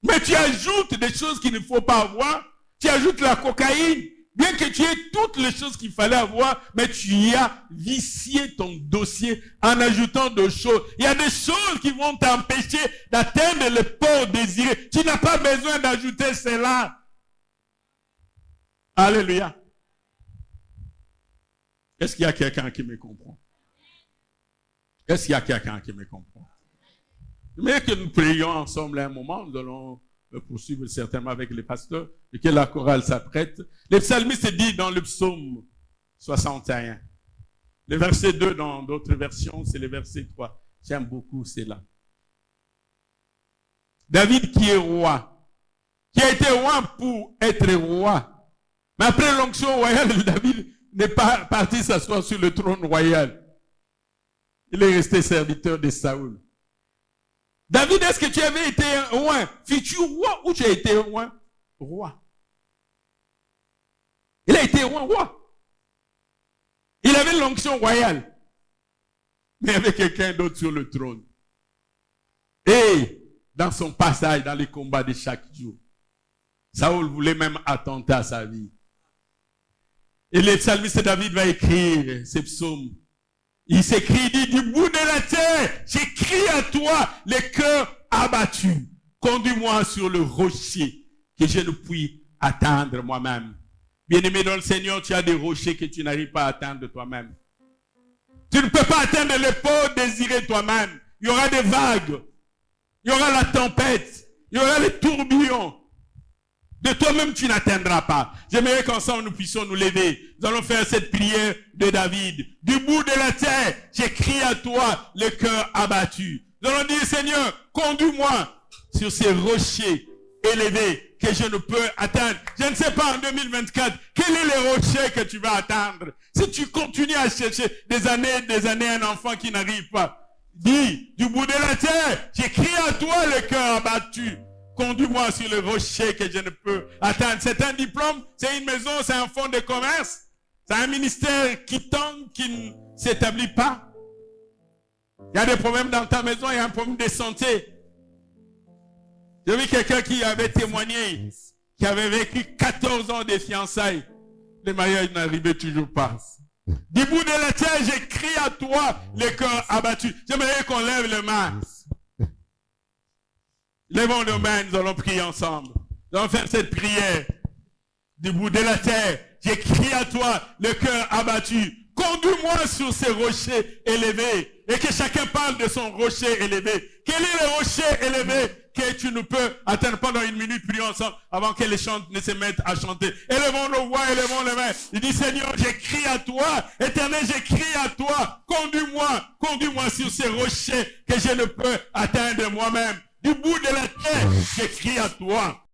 Mais tu ajoutes des choses qu'il ne faut pas avoir. Tu ajoutes la cocaïne. Bien que tu aies toutes les choses qu'il fallait avoir, mais tu y as vicié ton dossier en ajoutant d'autres choses. Il y a des choses qui vont t'empêcher d'atteindre le port désiré. Tu n'as pas besoin d'ajouter cela. Alléluia. Est-ce qu'il y a quelqu'un qui me comprend? Est-ce qu'il y a quelqu'un qui me comprend? Mais que nous prions ensemble à un moment, nous allons poursuivre certainement avec les pasteurs, et que la chorale s'apprête. Le psalmiste dit dans le psaume 61, le verset 2 dans d'autres versions, c'est le verset 3. J'aime beaucoup cela. David qui est roi, qui a été roi pour être roi. Mais après l'onction royale, David n'est pas parti s'asseoir sur le trône royal. Il est resté serviteur de Saoul. David, est-ce que tu avais été roi, futur roi, ou tu as été roi? Roi. Il a été roi. Il avait l'onction royale. Mais il y avait quelqu'un d'autre sur le trône. Et dans son passage, dans les combats de chaque jour, Saoul voulait même attenter à sa vie. Et le psalmiste David va écrire ces psaumes. Il s'écrit, il dit, du bout de la terre, j'écris à toi, le cœur abattu. Conduis-moi sur le rocher, que je ne puis atteindre moi-même. Bien-aimé dans le Seigneur, tu as des rochers que tu n'arrives pas à atteindre toi-même. Tu ne peux pas atteindre le port désiré toi-même. Il y aura des vagues. Il y aura la tempête. Il y aura les tourbillons. De toi-même, tu n'atteindras pas. J'aimerais qu'ensemble, nous puissions nous lever. Nous allons faire cette prière de David. Du bout de la terre, j'écris à toi le cœur abattu. Nous allons dire, Seigneur, conduis-moi sur ces rochers élevés que je ne peux atteindre. Je ne sais pas en 2024, quel est le rocher que tu vas atteindre. Si tu continues à chercher des années, un enfant qui n'arrive pas. Dis, du bout de la terre, j'écris à toi le cœur abattu. Conduis-moi sur le rocher que je ne peux atteindre. C'est un diplôme, c'est une maison, c'est un fonds de commerce. C'est un ministère qui tente, qui ne s'établit pas. Il y a des problèmes dans ta maison, il y a un problème de santé. J'ai vu quelqu'un qui avait témoigné, qui avait vécu 14 ans de fiançailles. Le mariage n'arrivait toujours pas. Du bout de la terre, j'écris à toi le cœur abattu. J'aimerais qu'on lève les mains. Lèvons nos mains, nous allons prier ensemble. Nous allons faire cette prière. Du bout de la terre, j'écris à toi le cœur abattu. Conduis-moi sur ces rochers élevés. Et que chacun parle de son rocher élevé. Quel est le rocher élevé que tu ne peux atteindre? Pendant une minute, prions ensemble avant que les chants ne se mettent à chanter. Élevons nos voix, élevons les mains. Il dit, Seigneur, j'écris à toi. Éternel, j'écris à toi. Conduis-moi sur ces rochers que je ne peux atteindre moi-même. Du bout de la terre, j'écris à toi.